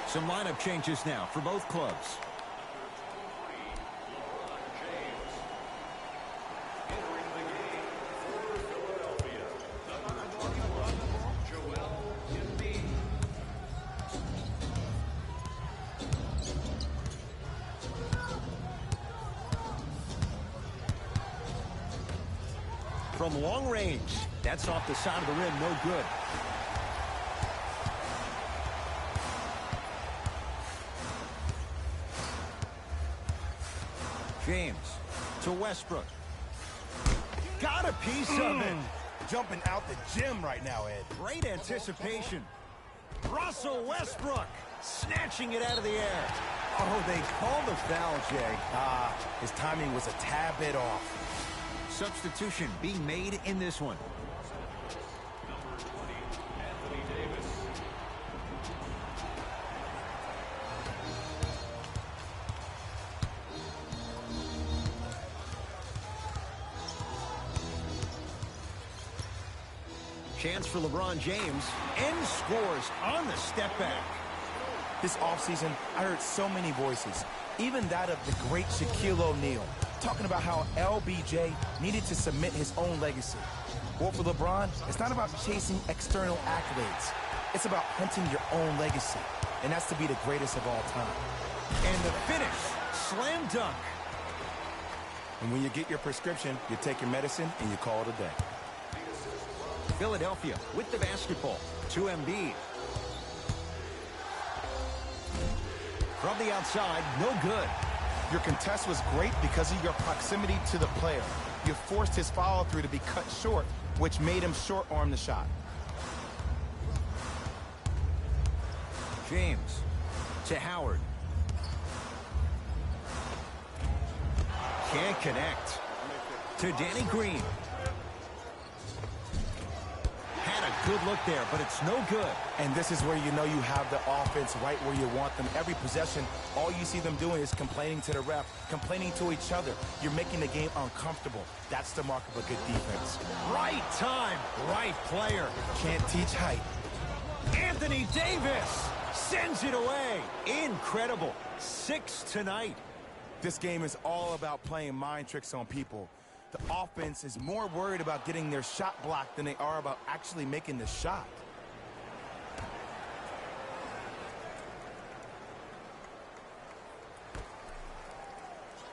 Some lineup changes now for both clubs. From long range, that's off the side of the rim, no good. James to Westbrook. Got a piece of it. Jumping out the gym right now, Ed. Great anticipation. Russell Westbrook snatching it out of the air. Oh, they called the foul, Jay. His timing was a tad bit off. Substitution being made in this one. Chance for LeBron James, and scores on the step back. This offseason, I heard so many voices, even that of the great Shaquille O'Neal, talking about how LBJ needed to cement his own legacy. Well, for LeBron, it's not about chasing external accolades. It's about hunting your own legacy, and that's to be the greatest of all time. And the finish, slam dunk. And when you get your prescription, you take your medicine and you call it a day. Philadelphia with the basketball to Embiid. From the outside, no good. Your contest was great because of your proximity to the player. You forced his follow-through to be cut short, which made him short-arm the shot. James to Howard. Can't connect. To Danny Green. Had a good look there, but it's no good. And this is where you know you have the offense right where you want them. Every possession, all you see them doing is complaining to the ref, complaining to each other. You're making the game uncomfortable. That's the mark of a good defense. Right time, right player. Can't teach height. Anthony Davis sends it away. Incredible. 6 tonight. This game is all about playing mind tricks on people. The offense is more worried about getting their shot blocked than they are about actually making the shot.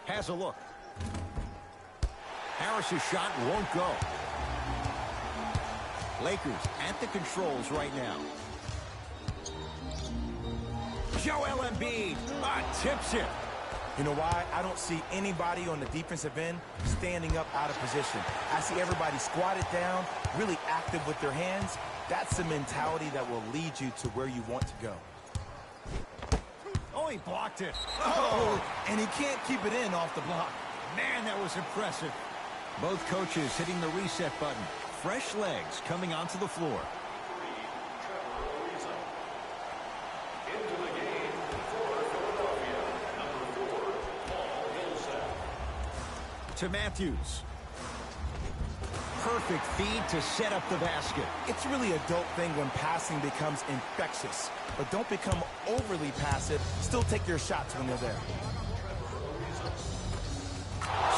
Has a look. Harris's shot won't go. Lakers at the controls right now. Joel Embiid tips it. You know why? I don't see anybody on the defensive end standing up out of position. I see everybody squatted down, really active with their hands. That's the mentality that will lead you to where you want to go. Oh, he blocked it. Oh, and he can't keep it in off the block. Man, that was impressive. Both coaches hitting the reset button. Fresh legs coming onto the floor. To Matthews. Perfect feed to set up the basket. It's really a dope thing when passing becomes infectious. But don't become overly passive. Still take your shots when they're there.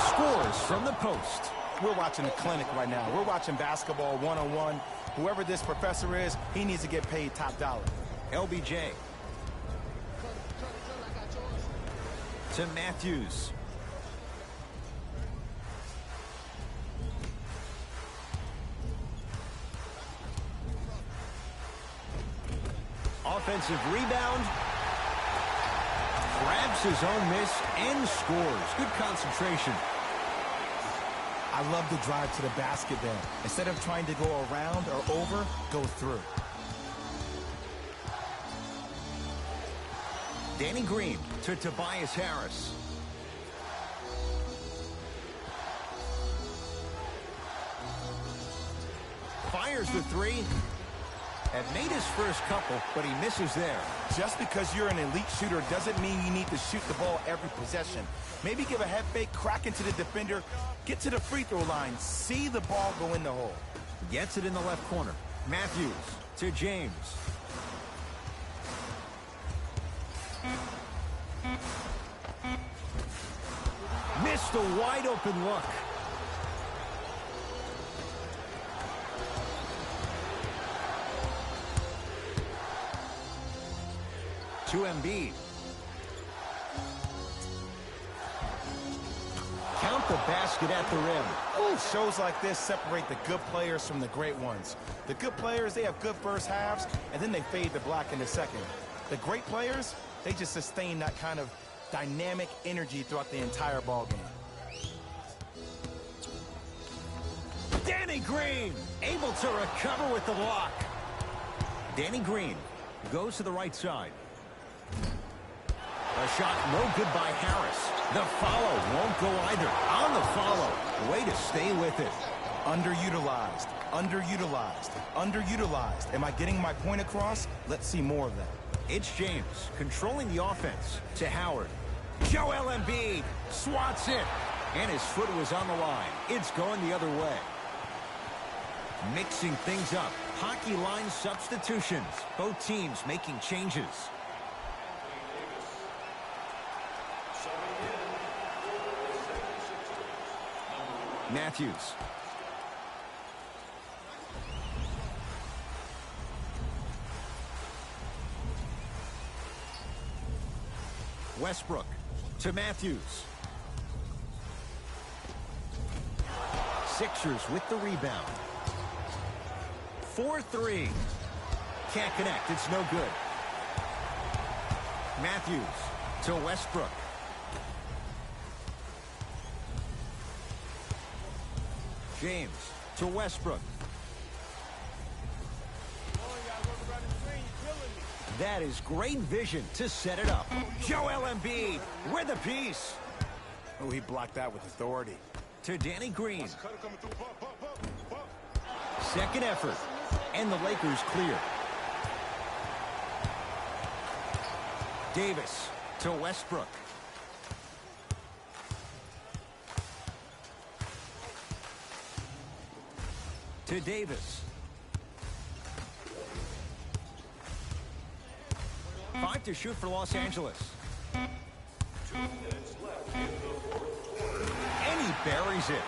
Scores from the post. We're watching a clinic right now. We're watching basketball one-on-one. Whoever this professor is, he needs to get paid top dollar. LBJ. To Matthews. Offensive rebound. Grabs his own miss and scores. Good concentration. I love the drive to the basket there. Instead of trying to go around or over, go through. Danny Green to Tobias Harris. Fires the three. And made his first couple, but he misses there. Just because you're an elite shooter doesn't mean you need to shoot the ball every possession. Maybe give a head fake, crack into the defender, get to the free throw line, see the ball go in the hole. Gets it in the left corner. Matthews to James. Missed a wide open look. To Embiid. Count the basket at the rim. Ooh, shows like this separate the good players from the great ones. The good players, they have good first halves, and then they fade to black in the second. The great players, they just sustain that kind of dynamic energy throughout the entire ball game. Danny Green able to recover with the block. Danny Green goes to the right side. A shot no good by Harris. The follow won't go either. On the follow. Way to stay with it. Underutilized, underutilized, underutilized. Am I getting my point across? Let's see more of that. It's James controlling the offense to Howard. Joel Embiid swats it. And his foot was on the line. It's going the other way. Mixing things up. Hockey line substitutions. Both teams making changes. Matthews. Westbrook to Matthews. Sixers with the rebound. 4-3. Can't connect. It's no good. Matthews to Westbrook. James to Westbrook. That is great vision to set it up. Joel Embiid with a piece. Oh, he blocked that with authority. To Danny Green. Second effort. And the Lakers clear. Davis to Westbrook. To Davis. 5 to shoot for Los Angeles. 2 minutes left in the fourth quarter. And he buries it.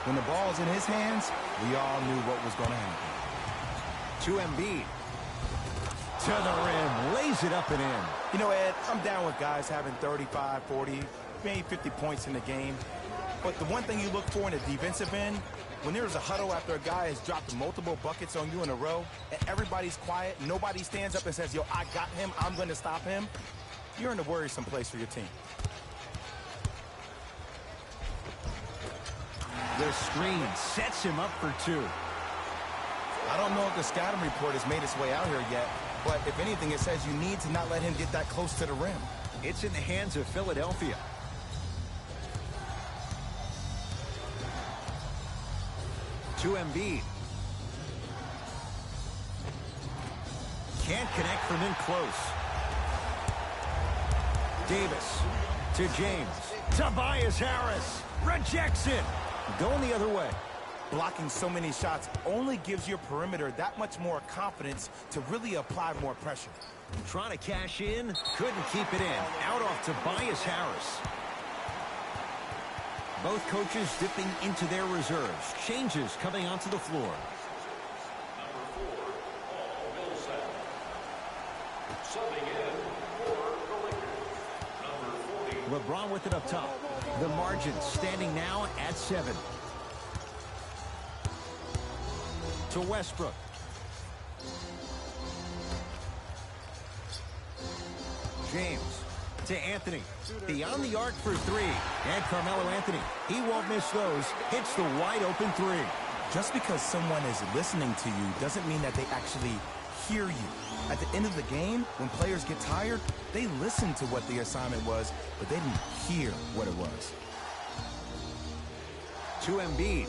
When the ball's in his hands, we all knew what was going to happen. To Embiid. To the rim. Lays it up and in. You know, Ed, I'm down with guys having 35, 40, maybe 50 points in the game. But the one thing you look for in the defensive end, when there's a huddle after a guy has dropped multiple buckets on you in a row, and everybody's quiet, nobody stands up and says, yo, I got him, I'm going to stop him, you're in a worrisome place for your team. The screen sets him up for 2. I don't know if the scouting report has made its way out here yet, but if anything, it says you need to not let him get that close to the rim. It's in the hands of Philadelphia. To Embiid. Can't connect from in close. Davis to James. Tobias Harris rejects it. Going the other way. Blocking so many shots only gives your perimeter that much more confidence to really apply more pressure. Trying to cash in. Couldn't keep it in. Out off Tobias Harris. Both coaches dipping into their reserves. Changes coming onto the floor. Number 4, Paul Millsap. Subbing in for the Lakers. Number 40. LeBron with it up top. The margin standing now at 7. To Westbrook. James to Anthony. Beyond the arc for 3. And Carmelo Anthony. He won't miss those. Hits the wide open 3. Just because someone is listening to you doesn't mean that they actually hear you. At the end of the game, when players get tired, they listen to what the assignment was, but they didn't hear what it was. To Embiid.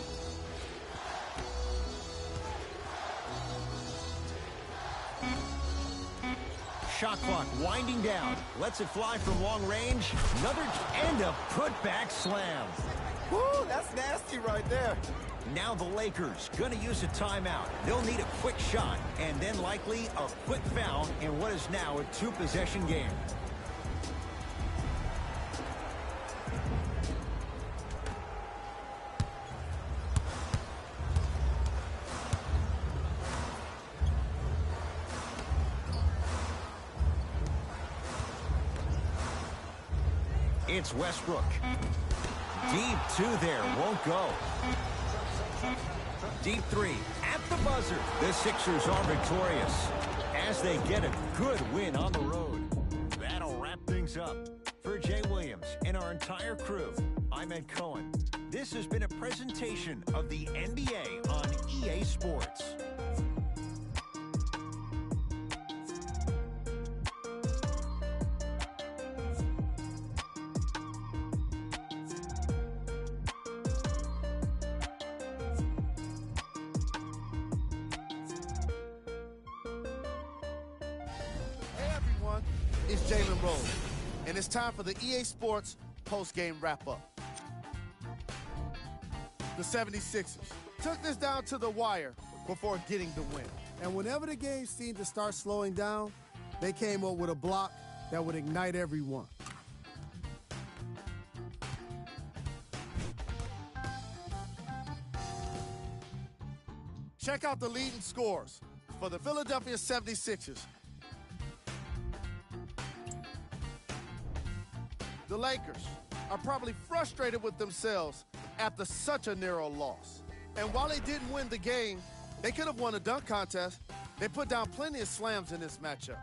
Shot clock winding down. Lets it fly from long range. Another and a putback slam. Woo, that's nasty right there. Now the Lakers going to use a timeout. They'll need a quick shot and then likely a quick foul in what is now a 2-possession game. It's Westbrook. Deep 2 there, won't go. Deep 3 at the buzzer. The Sixers are victorious as they get a good win on the road. That'll wrap things up. For Jay Williams and our entire crew, I'm Ed Cohen. This has been a presentation of the NBA on EA Sports. It's Jalen Rose, and it's time for the EA Sports post-game wrap-up. the 76ers, took this down to the wire before getting the win. And whenever the game seemed to start slowing down, they came up with a block that would ignite everyone. Check out the leading scores for the Philadelphia 76ers. The Lakers are probably frustrated with themselves after such a narrow loss. And while they didn't win the game, they could have won a dunk contest. They put down plenty of slams in this matchup.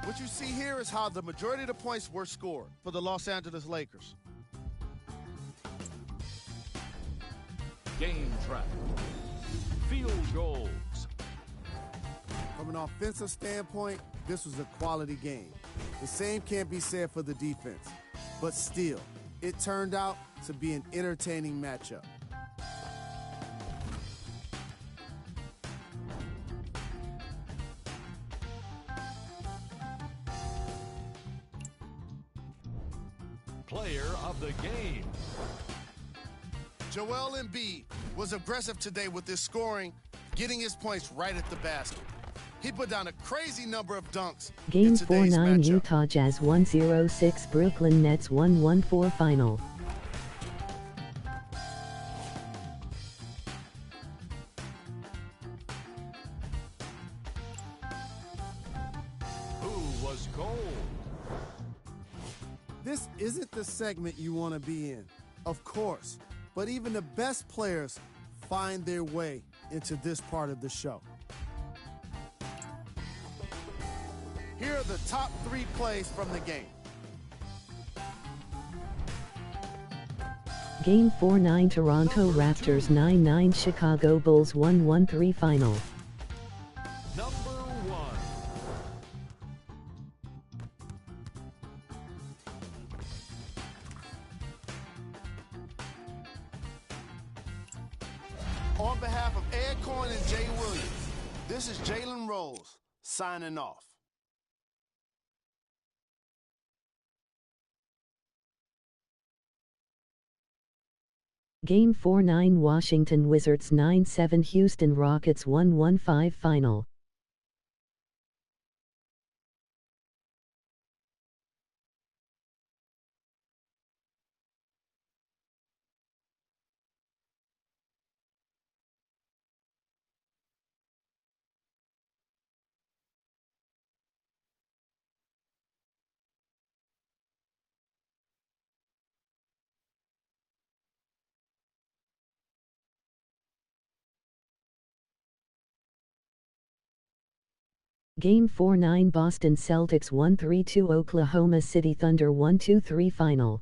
What you see here is how the majority of the points were scored for the Los Angeles Lakers. Game track. Field goals. From an offensive standpoint, this was a quality game. The same can't be said for the defense. But still, it turned out to be an entertaining matchup. Player of the game. Joel Embiid was aggressive today with his scoring, getting his points right at the basket. He put down a crazy number of dunks. Game 4-9 Utah Jazz 106 Brooklyn Nets 114 final. Who was gold? This isn't the segment you want to be in, of course, but even the best players find their way into this part of the show. Here are the top 3 plays from the game. Game 4-9 Toronto Raptors 9-9 Chicago Bulls 1-13 final. Number 1. On behalf of Ed Cohen and Jay Williams, this is Jalen Rose signing off. Game 4-9 Washington Wizards 9-7 Houston Rockets 1-15 final. Game 4-9 Boston Celtics 1-3 Oklahoma City Thunder 1-2-3 final.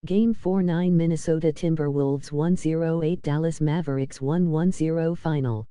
Game 4-9 Minnesota Timberwolves 1-08 Dallas Mavericks 1-10 final.